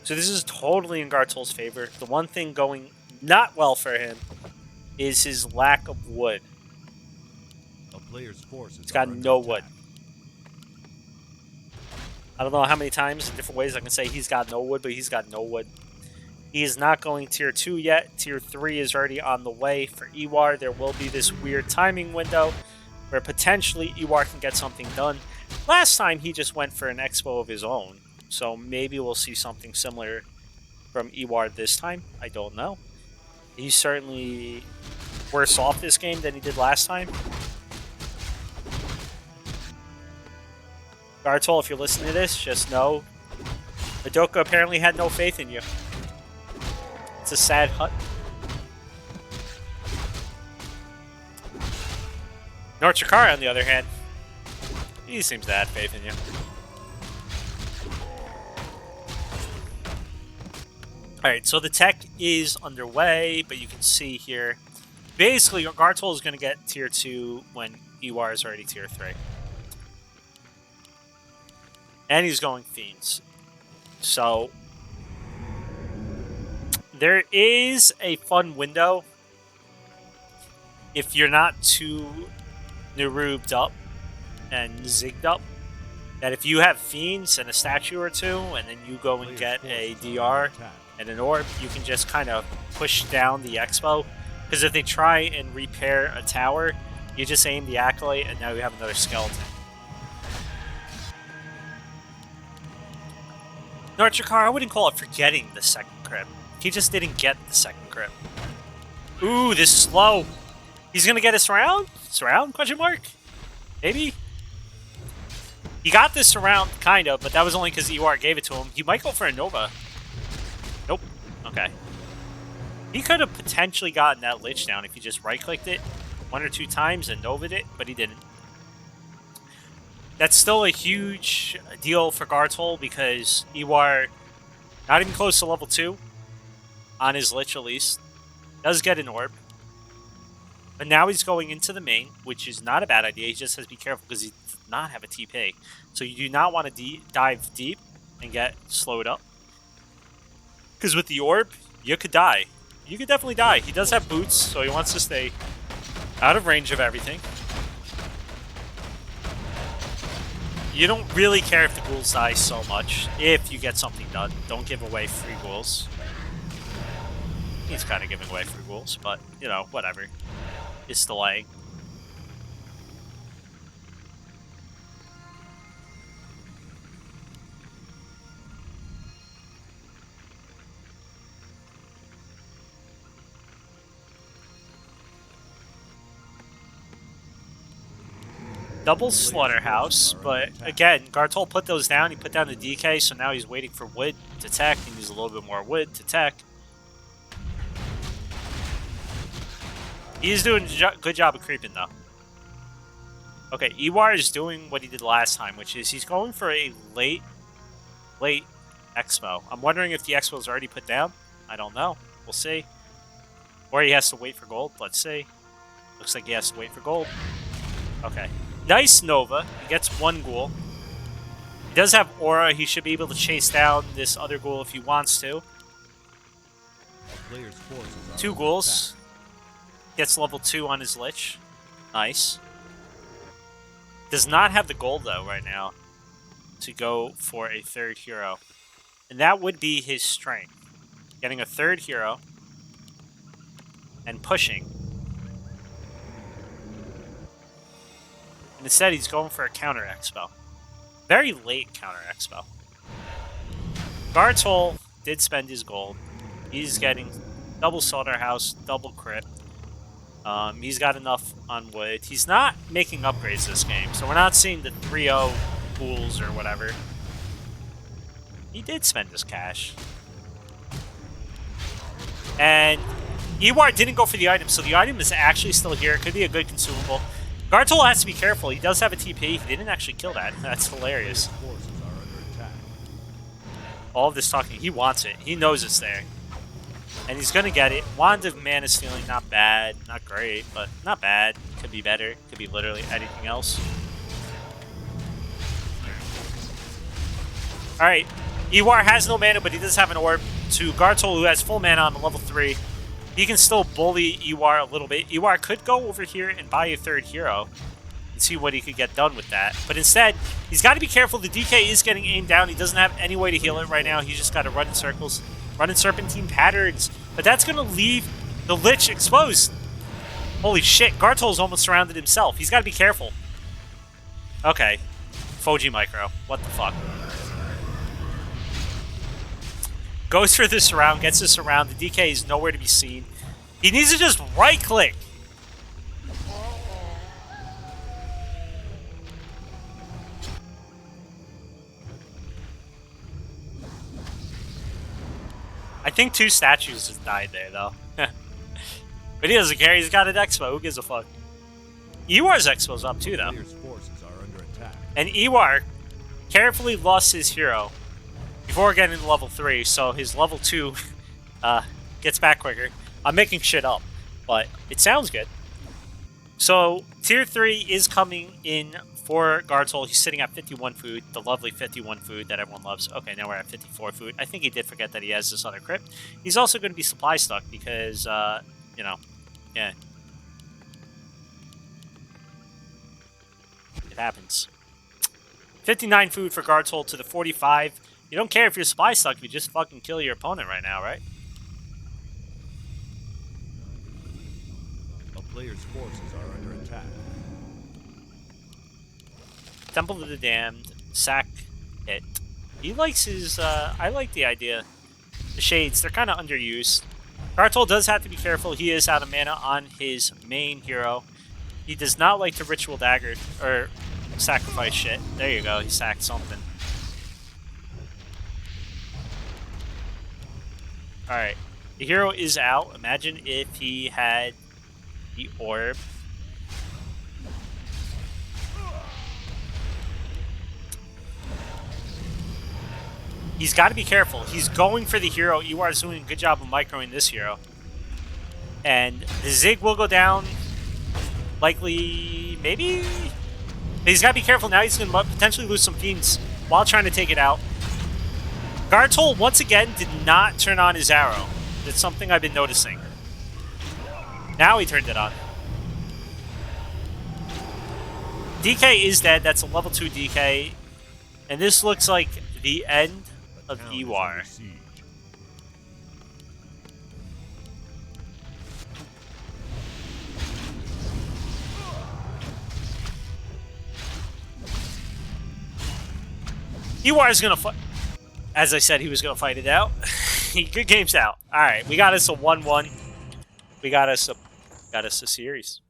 So this is totally in Gartoll's favor. The one thing going not well for him is his lack of wood. A player's forces He's got no wood. I don't know how many times in different ways I can say he's got no wood, but he's got no wood. He is not going tier 2 yet. Tier 3 is already on the way for Ewar. There will be this weird timing window where potentially Ewar can get something done. Last time he just went for an Expo of his own, so maybe we'll see something similar from Ewar this time. I don't know. He's certainly worse off this game than he did last time. Gartoll, if you're listening to this, just know Madoka apparently had no faith in you. It's a sad hut. Norchikara, on the other hand, he seems to have faith in you. Alright, so the tech is underway, but you can see here, basically, Gartoll is going to get tier 2 when Ewar is already tier 3. And he's going Fiends. So, there is a fun window if you're not too Nerubed up and zigged up, that if you have Fiends and a statue or 2, and then you go and get a DR and an orb, you can just kind of push down the Expo. Because if they try and repair a tower, you just aim the Acolyte and now you have another skeleton. Norchikara, I wouldn't call it forgetting the second crit. He just didn't get the second crit. Ooh, this is slow. He's gonna get a surround? Surround? Question mark? Maybe? He got this surround, kind of, but that was only because Ewar gave it to him. He might go for a Nova. Nope. Okay. He could have potentially gotten that Lich down if he just right-clicked it 1 or 2 times and Nova'd it, but he didn't. That's still a huge deal for Gartoll because Ewar, not even close to level 2, on his Lich at least, does get an orb. But now he's going into the main, which is not a bad idea. He just has to be careful because he does not have a TP. So you do not want to dive deep and get slowed up. Because with the orb, you could die. You could definitely die. He does have boots, so he wants to stay out of range of everything. You don't really care if the ghouls die so much, if you get something done. Don't give away free ghouls. He's kind of giving away free ghouls, but, you know, whatever. It's delaying. Double slaughterhouse, but again, Gartoll put those down. He put down the DK, so now he's waiting for wood to tech. He needs a little bit more wood to tech. He's doing a good job of creeping, though. Okay, Ewar is doing what he did last time, which is he's going for a late Expo. I'm wondering if the Expo is already put down. I don't know. We'll see. Or he has to wait for gold. Let's see. Looks like he has to wait for gold. Okay. Nice Nova. He gets one ghoul. He does have aura. He should be able to chase down this other ghoul if he wants to. Two ghouls. Gets level 2 on his Lich. Nice. Does not have the gold, though, right now to go for a third hero. And that would be his strength. Getting a third hero and pushing. And instead, he's going for a counter expo. Very late counter expo. Gartoll did spend his gold. He's getting double slaughterhouse, double crit. He's got enough on wood. He's not making upgrades this game, so we're not seeing the 3-0 pools or whatever. He did spend his cash. And Ewar didn't go for the item, so the item is actually still here. It could be a good consumable. Gartoll has to be careful. He does have a TP. He didn't actually kill that. That's hilarious. All of this talking, he wants it. He knows it's there. And he's going to get it. Wand of Mana Stealing, not bad. Not great, but not bad. Could be better. Could be literally anything else. Alright. Ewar has no mana, but he does have an orb. To Gartoll, who has full mana on level 3. He can still bully Ewar a little bit. Ewar could go over here and buy a third hero and see what he could get done with that. But instead, he's got to be careful. The DK is getting aimed down. He doesn't have any way to heal it right now. He's just got to run in circles. Running serpentine patterns, but that's going to leave the Lich exposed. Holy shit, Gartoll's almost surrounded himself. He's got to be careful. Okay. Foji Micro. What the fuck? Goes for the surround, gets the surround. The DK is nowhere to be seen. He needs to just right-click. I think 2 statues just died there, though. But he doesn't care. He's got an expo. Who gives a fuck? Ewar's expo's up, too, though. And Ewar carefully lost his hero before getting to level 3, so his level 2 gets back quicker. I'm making shit up, but it sounds good. So, Tier 3 is coming in for Gartoll. He's sitting at 51 food, the lovely 51 food that everyone loves. Okay, now we're at 54 food. I think he did forget that he has this other crypt. He's also going to be supply stuck because, you know, yeah. It happens. 59 food for Gartoll to the 45. You don't care if you're supply stuck, you just fucking kill your opponent right now, right? A player's forces are under attack. Temple of the Damned, sack it. He likes his, I like the idea. The Shades, they're kind of underused. Gartoll does have to be careful. He is out of mana on his main hero. He does not like to Ritual Dagger, or sacrifice shit. There you go, he sacked something. Alright, the hero is out. Imagine if he had the orb. He's got to be careful. He's going for the hero. Ewar's doing a good job of microing this hero. And the Zig will go down. Likely, maybe? He's got to be careful now. He's going to potentially lose some fiends while trying to take it out. Gartoll, once again, did not turn on his arrow. It's something I've been noticing. Now he turned it on. DK is dead. That's a level 2 DK. And this looks like the end of Ewar. Ewar is going to fight. As I said, he was going to fight it out. Good games out. All right, we got us a 1-1. We got us a series.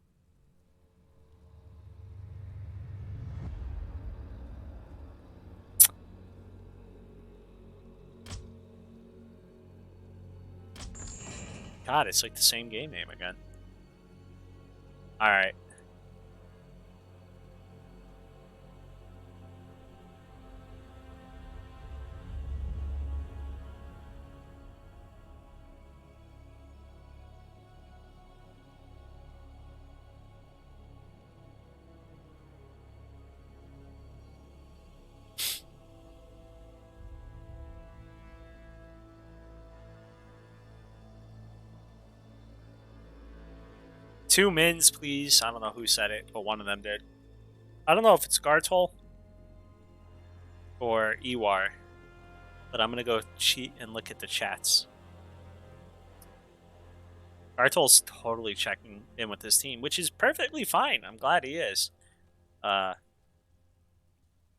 God, it's like the same game name again. All right. Two mins, please. I don't know who said it, but one of them did. I don't know if it's Gartoll or Ewar, but I'm going to go cheat and look at the chats. Gartoll's totally checking in with his team, which is perfectly fine. I'm glad he is.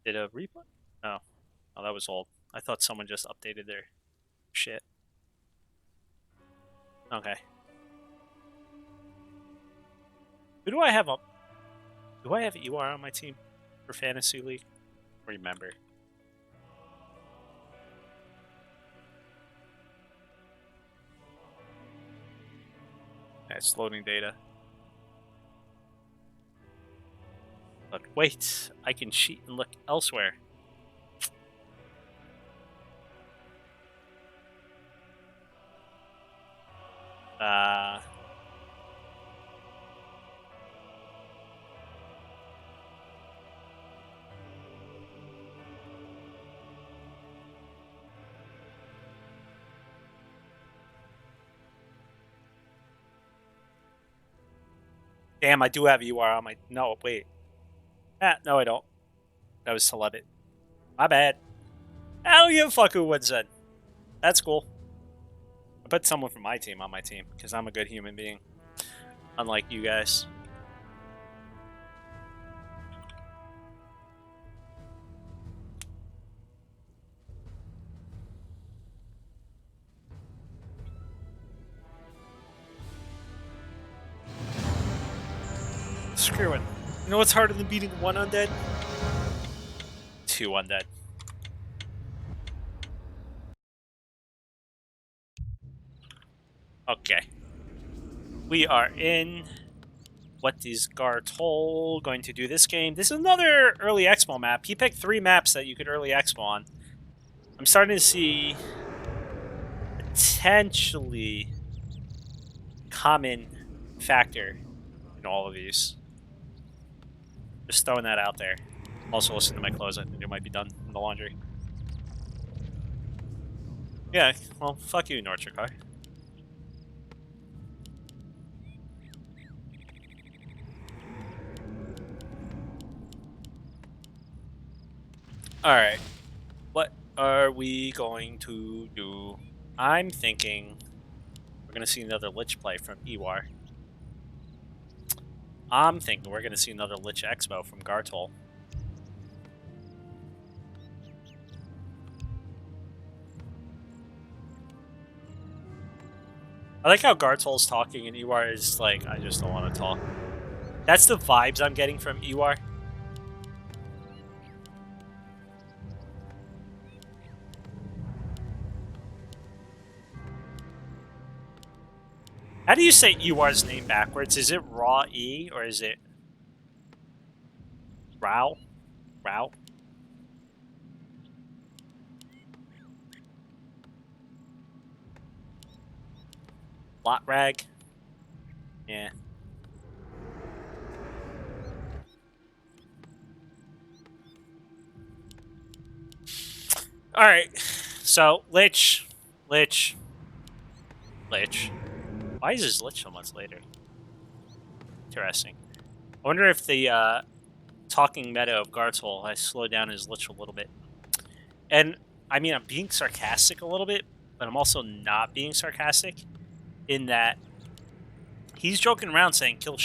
Did a replay? No. Oh, that was old. I thought someone just updated their shit. Okay. Who do I have up? Do I have Ewar on my team for Fantasy League? Remember. It's loading data. But wait, I can cheat and look elsewhere. Damn, I do have Ewar on my... No, wait. No, I don't. That was to let it. My bad. I don't give a fuck who wins then. That's cool. I put someone from my team on my team, because I'm a good human being. Unlike you guys. Screw it. You know what's harder than beating one undead? Two undead. Okay. We are in. What is Gartoll going to do this game? This is another early expo map. He picked 3 maps that you could early expo on. I'm starting to see potentially common factor in all of these. Just throwing that out there. Also, listen to my clothes. I think it might be done in the laundry. Yeah, well, fuck you, Nortricar. Alright. What are we going to do? I'm thinking we're going to see another Lich play from Ewar. I'm thinking we're going to see another Lich Expo from Gartoll. I like how Gartoll's talking and Ewar is like, I just don't want to talk. That's the vibes I'm getting from Ewar. How do you say Ewar's name backwards? Is it Raw E or is it Rao? Rao? Lot Rag? Yeah. Alright, so Lich. Why is his Lich so much later? Interesting. I wonder if the talking meta of Gartoll has slowed down his Lich a little bit. And, I mean, I'm being sarcastic a little bit, but I'm also not being sarcastic in that he's joking around saying, kill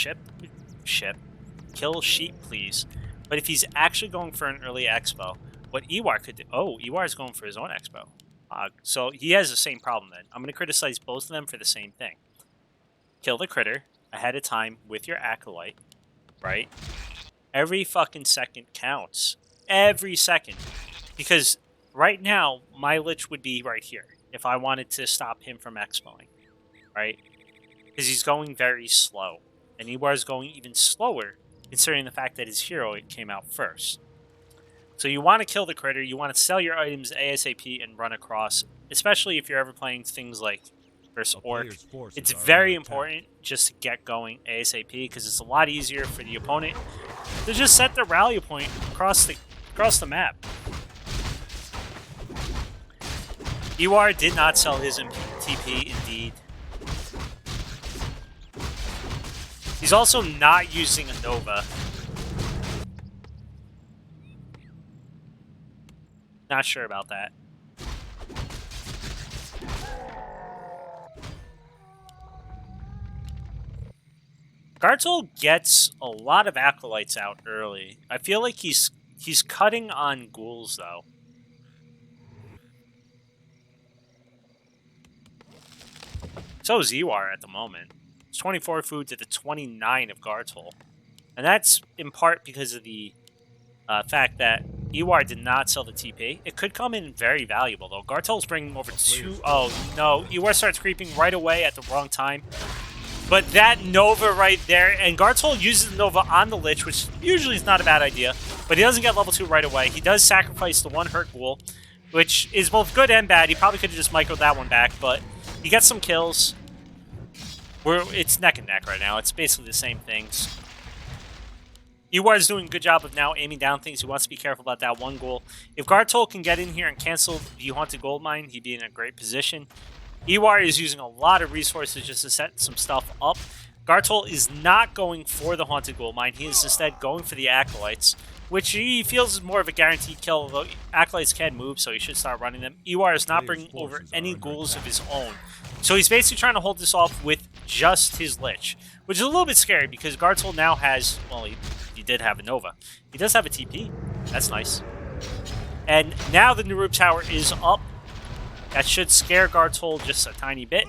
kill sheep, please. But if he's actually going for an early expo, what Ewar could do... Oh, Ewar is going for his own expo. So he has the same problem then. I'm going to criticize both of them for the same thing. Kill the critter ahead of time with your Acolyte, right? Every fucking second counts. Every second. Because right now, my Lich would be right here if I wanted to stop him from expoing, right? Because he's going very slow. And Ewar's going even slower, considering the fact that his hero came out first. So you want to kill the critter, you want to sell your items ASAP and run across, especially if you're ever playing things like versus Orc. It's very important just to get going ASAP, because it's a lot easier for the opponent to just set their rally point across the map. Ewar did not sell his TP, indeed. He's also not using a Nova. Not sure about that. Gartoll gets a lot of Acolytes out early. I feel like he's cutting on ghouls, though. So is Ewar at the moment. It's 24 food to the 29 of Gartoll. And that's in part because of the fact that Ewar did not sell the TP. It could come in very valuable, though. Gartoll's bringing over 2... Oh, no. Ewar starts creeping right away at the wrong time. But that Nova right there, and Gartoll uses the Nova on the Lich, which usually is not a bad idea, but he doesn't get level 2 right away. He does sacrifice the one hurt ghoul, which is both good and bad. He probably could have just microed that one back, but he gets some kills. It's neck and neck right now. It's basically the same things. Ewar is doing a good job of now aiming down things. He wants to be careful about that one goal. If Gartoll can get in here and cancel the Haunted Gold Mine, he'd be in a great position. Ewar is using a lot of resources just to set some stuff up. Gartoll is not going for the Haunted Gold Mine. He is instead going for the Acolytes, which he feels is more of a guaranteed kill, although Acolytes can move, so he should start running them. Ewar is not bringing over any ghouls of his own. So he's basically trying to hold this off with just his Lich, which is a little bit scary because Gartoll now has, well, he did have a Nova. He does have a TP. That's nice. And now the Newbie Tower is up. That should scare Gartoll just a tiny bit.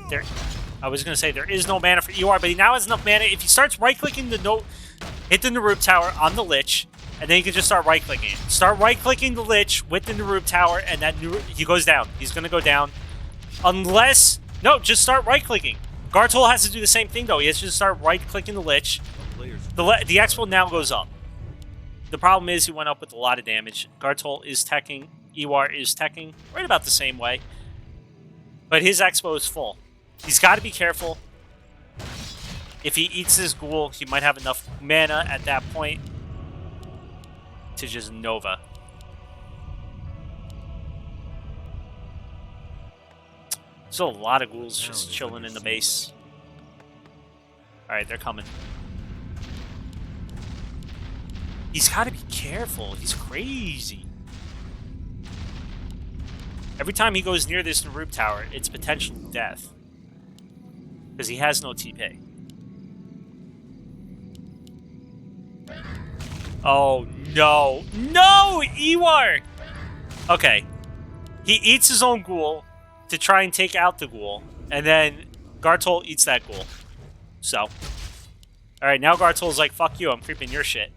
I was going to say there is no mana for Ewar, but he now has enough mana. If he starts right-clicking hit the Newbie Tower on the Lich, and then he can just start right-clicking. Start right-clicking the Lich with the Newbie Tower, and he goes down. He's going to go down. Unless... No, just start right-clicking. Gartoll has to do the same thing, though. He has to just start right-clicking the Lich. The Expo now goes up. The problem is he went up with a lot of damage. Gartoll is teching. Ewar is teching right about the same way. But his Expo is full. He's got to be careful. If he eats his ghoul, he might have enough mana at that point to just Nova. So a lot of ghouls just chilling in the base. Alright, they're coming. He's got to be careful. He's crazy. Every time he goes near this Newbie Tower, it's potential death. Because he has no TP. Oh, no. No, Ewar! Okay. He eats his own ghoul to try and take out the ghoul. And then Gartoll eats that ghoul. So. Alright, now Gartoll's like, fuck you, I'm creeping your shit.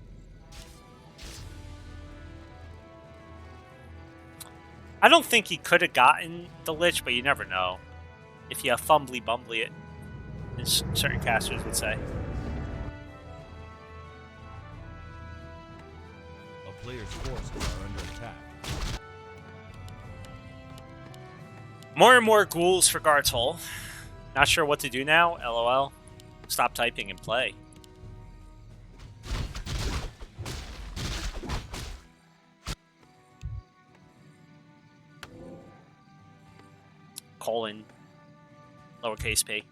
I don't think he could have gotten the Lich, but you never know. If you fumbly bumbly it, as certain casters would say. A player's forces are under attack. More and more ghouls for Gartoll. Not sure what to do now, LOL. Stop typing and play. colon lowercase p.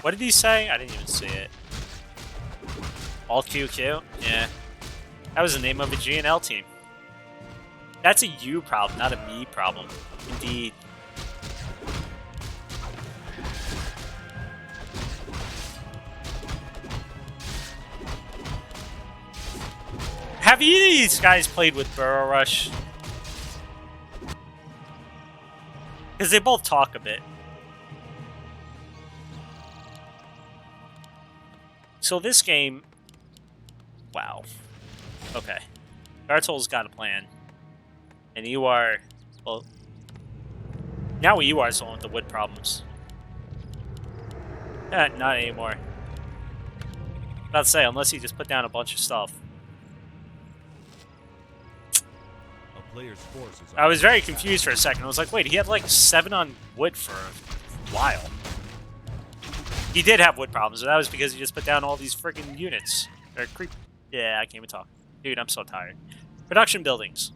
What did he say? I didn't even see it. Alt QQ? Yeah. That was the name of a GNL team. That's a you problem, not a me problem. Indeed. Have either of these guys played with Burrow Rush? Because they both talk a bit. So this game... Wow. Okay. Gartoll's got a plan. And Ewar... Well... Now Ewar's the one with the wood problems. Not anymore. About to say, unless he just put down a bunch of stuff. I was very confused for a second. I was like, wait, he had like 7 on wood for a while. He did have wood problems, and that was because he just put down all these freaking units. Or creep. Yeah, I can't even talk. Dude, I'm so tired. Production buildings.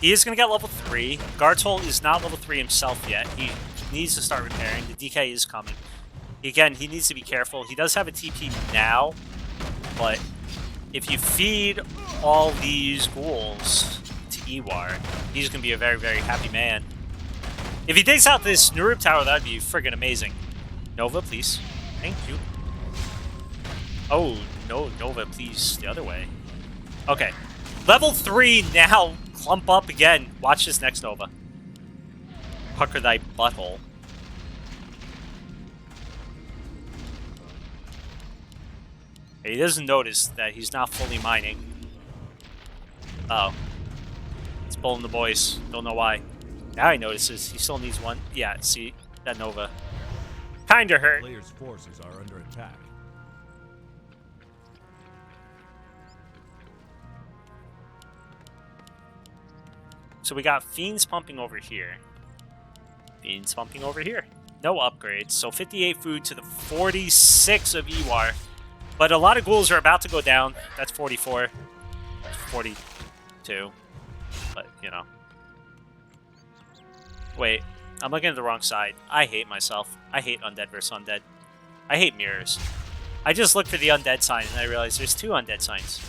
He is going to get level 3. Gartoll is not level 3 himself yet. He needs to start repairing. The DK is coming. Again, he needs to be careful. He does have a TP now, but if you feed all these ghouls to Ewar, he's going to be a very, very happy man. If he takes out this Nurub tower, that would be friggin' amazing. Nova, please. Thank you. Oh, no, Nova, please. The other way. Okay. Level 3 now. Clump up again. Watch this next Nova. Pucker thy butthole. He doesn't notice that he's not fully mining. Uh-oh. It's pulling the boys. Don't know why. Now he notices. He still needs one. Yeah, see? That Nova. Kinda hurt. Players' forces are under attack. So we got Fiends pumping over here. Fiends pumping over here. No upgrades. So 58 food to the 46 of Ewar. But a lot of ghouls are about to go down. That's 44. That's 42. But, you know. Wait. I'm looking at the wrong side. I hate myself. I hate undead versus undead. I hate mirrors. I just looked for the undead sign and I realized there's 2 undead signs.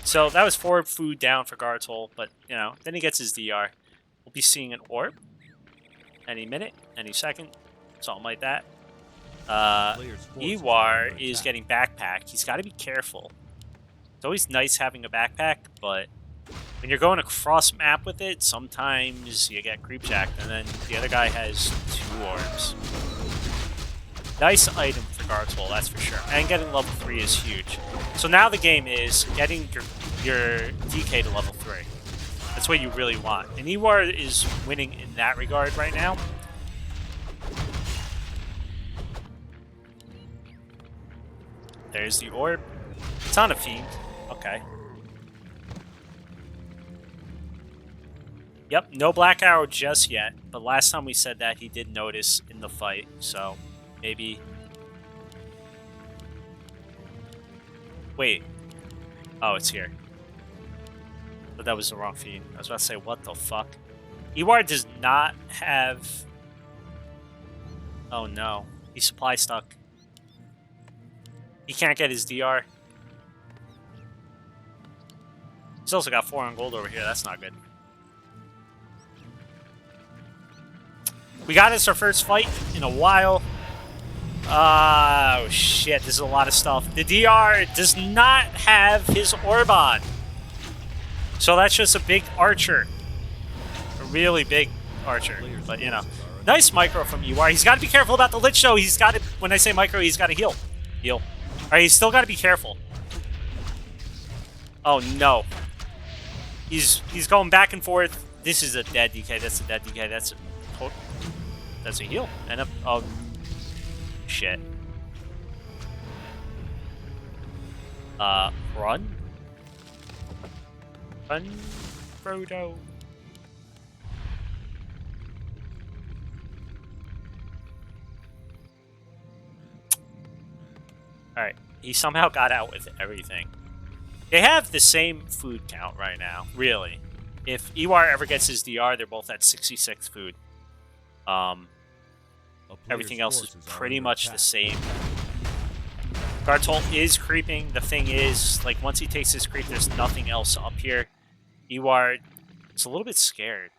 So that was 4 food down for Gartoll, but, you know, then he gets his DR. We'll be seeing an orb any minute, any second, something like that. Ewar is getting backpack. He's got to be careful. It's always nice having a backpack, but when you're going across map with it, sometimes you get creepjacked, and then the other guy has 2 orbs. Nice item for Gartoll, that's for sure. And getting level 3 is huge. So now the game is getting your DK to level 3. That's what you really want. And Ewar is winning in that regard right now. There's the orb. It's on a fiend. Okay. Yep, no black arrow just yet. But last time we said that, he did notice in the fight. So, maybe... Wait. Oh, it's here. But that was the wrong fiend. I was about to say, what the fuck? Ewar does not have... Oh no. He's supply stuck. He can't get his DR. He's also got 4 on gold over here. That's not good. We got us our first fight in a while. Oh, shit. This is a lot of stuff. The DR does not have his orb on. So that's just a big archer. A really big archer. But, you know. Nice micro from Ewar. He's got to be careful about the Lich, though. He's got to... When I say micro, he's got to heal. Heal. Alright, he's still got to be careful. Oh, no. He's going back and forth. This is a dead DK. That's a dead DK. That's a heal. And a... Oh, shit. Run? Run, Frodo. Alright, he somehow got out with everything. They have the same food count right now, really. If Ewar ever gets his DR, they're both at 66 food. Everything else is pretty much the same. Gartoll is creeping. The thing is, like, once he takes his creep, there's nothing else up here. Ewar is a little bit scared.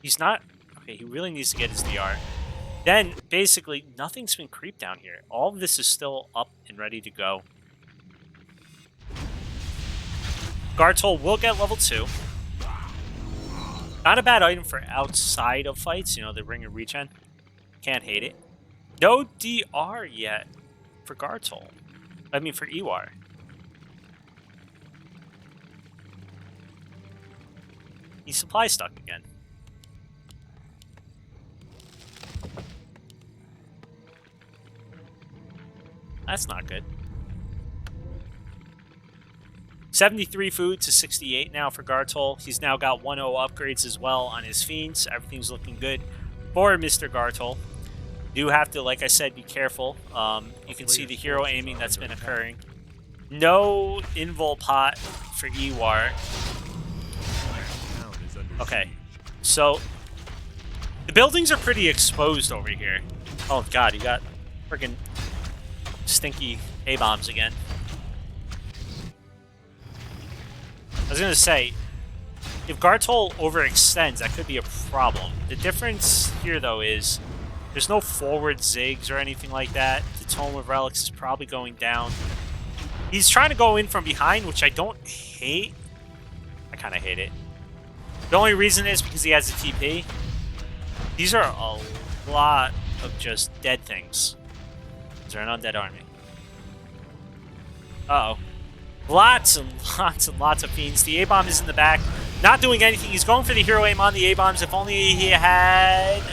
He's not... Okay, he really needs to get his DR. Then, basically, nothing's been creeped down here. All of this is still up and ready to go. Gartoll will get level 2. Not a bad item for outside of fights, you know, the ring of regen. Can't hate it. No DR yet for Gartoll. I mean, for Ewar. He's supply stuck again. That's not good. 73 food to 68 now for Gartoll. He's now got 1-0 upgrades as well on his fiends. Everything's looking good for Mr. Gartoll. Do have to, like I said, be careful. You can see the hero aiming that's been occurring. No invul pot for Ewar. Okay, so the buildings are pretty exposed over here. Oh god, you got freaking stinky A-bombs again. I was gonna say, if Gartoll overextends, that could be a problem. The difference here, though, is there's no forward zigs or anything like that. The Tome of Relics is probably going down. He's trying to go in from behind, which I don't hate. I kind of hate it. The only reason is because he has a TP. These are a lot of just dead things. Is there an undead army? Uh-oh. Lots and lots and lots of fiends. The A-bomb is in the back. Not doing anything. He's going for the hero aim on the A-bombs. If only he had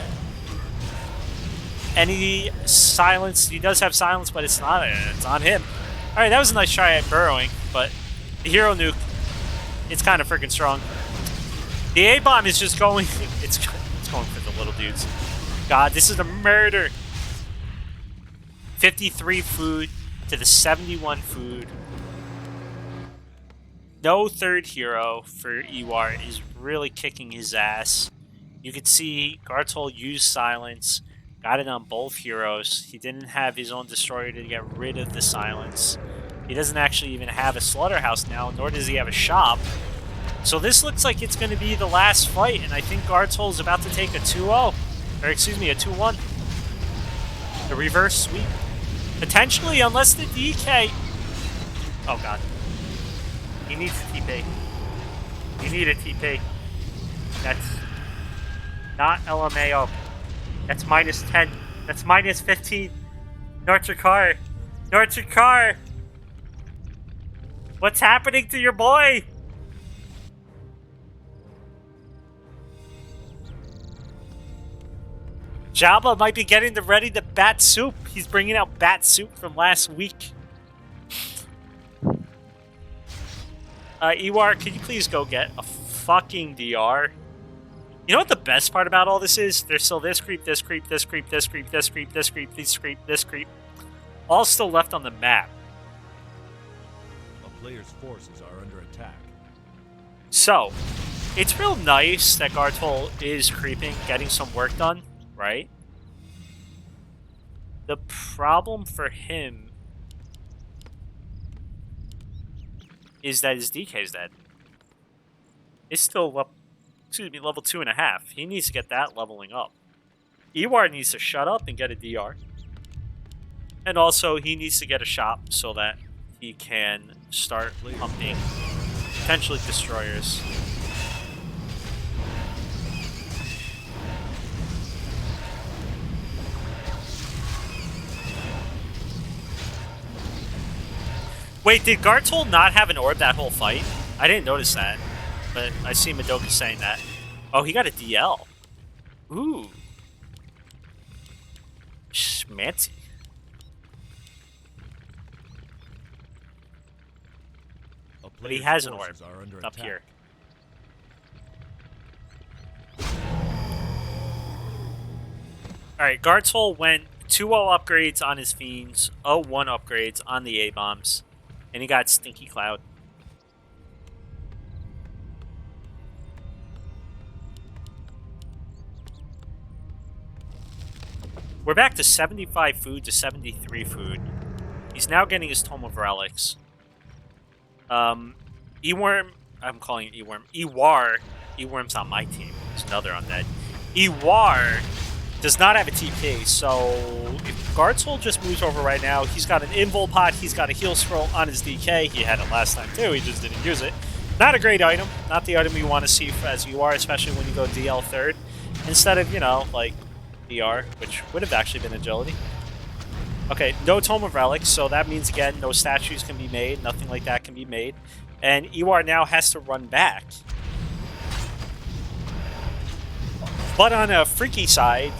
any silence. He does have silence, but it's not. It's on him. Alright, that was a nice try at burrowing, but the hero nuke, it's kind of freaking strong. The A-bomb is just going... It's going for the little dudes. God, this is a murder. 53 food to the 71 food. No third hero for Ewar is really kicking his ass. You can see Gartoll used silence, got it on both heroes. He didn't have his own destroyer to get rid of the silence. He doesn't actually even have a slaughterhouse now, nor does he have a shop. So this looks like it's going to be the last fight, and I think Gartoll is about to take a 2-0. Or excuse me, a 2-1. The reverse sweep. Potentially, unless the DK... Oh god. He needs a TP. You need a TP. That's not LMAO. That's minus 10. That's minus 15. Nortrikar. Nortrikar! What's happening to your boy? Jabba might be getting ready to bat soup. He's bringing out bat soup from last week. Ewar, could you please go get a fucking DR? You know what the best part about all this is? There's still this creep, this creep, this creep, this creep, this creep, this creep, this creep, this creep. All still left on the map. A player's forces are under attack. So, it's real nice that Gartoll is creeping, getting some work done, right? The problem for him is that his DK is dead. It's still level 2.5. He needs to get that leveling up. Ewar needs to shut up and get a DR. And also, he needs to get a shop so that he can start pumping potentially destroyers. Wait, did Gartoll not have an orb that whole fight? I didn't notice that, but I see Madoka saying that. Oh, he got a DL. Ooh. Schmancy. But he has an orb up here. Alright, Gartoll went 2-0 upgrades on his Fiends, 0-1 upgrades on the A-Bombs, and he got Stinky Cloud. We're back to 75 food to 73 food. He's now getting his Tome of Relics. Eworm, I'm calling it Eworm. Ewar, Eworm's on my team. There's another undead. Ewar does not have a TP, so if Gartoll just moves over right now, he's got an Invul Pot, he's got a Heal Scroll on his DK. He had it last time too, he just didn't use it. Not a great item, not the item you want to see as you are, especially when you go DL third. Instead of, you know, like DR, which would have actually been agility. Okay, no Tome of Relics, so that means, again, no statues can be made, nothing like that can be made. And Ewar now has to run back. But on a freaky side,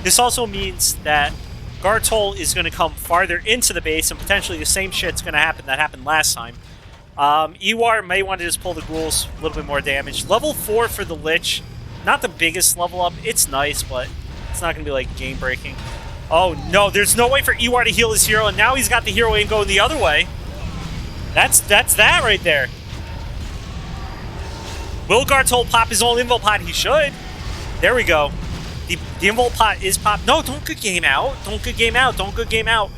this also means that Gartoll is going to come farther into the base, and potentially the same shit's going to happen that happened last time. Ewar may want to just pull the ghouls, a little bit more damage. Level 4 for the Lich, not the biggest level up. It's nice, but it's not going to be, like, game-breaking. Oh, no, there's no way for Ewar to heal his hero, and now he's got the hero aim going the other way. That's that right there. Will Gartoll pop his own Invul Pot? He should. There we go. The Invul Pot is popped. No, don't good game out. Don't good game out. Don't good game out.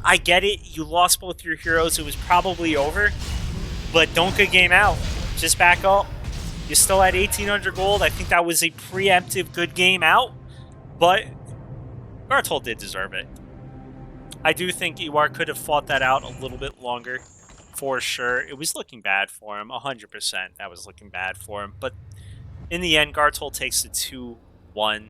I get it. You lost both your heroes. It was probably over. But don't good game out. Just back up. You still had 1,800 gold. I think that was a preemptive good game out. But Gartoll did deserve it. I do think Ewar could have fought that out a little bit longer, for sure. It was looking bad for him, 100%. That was looking bad for him. But in the end, Gartoll takes the 2-1.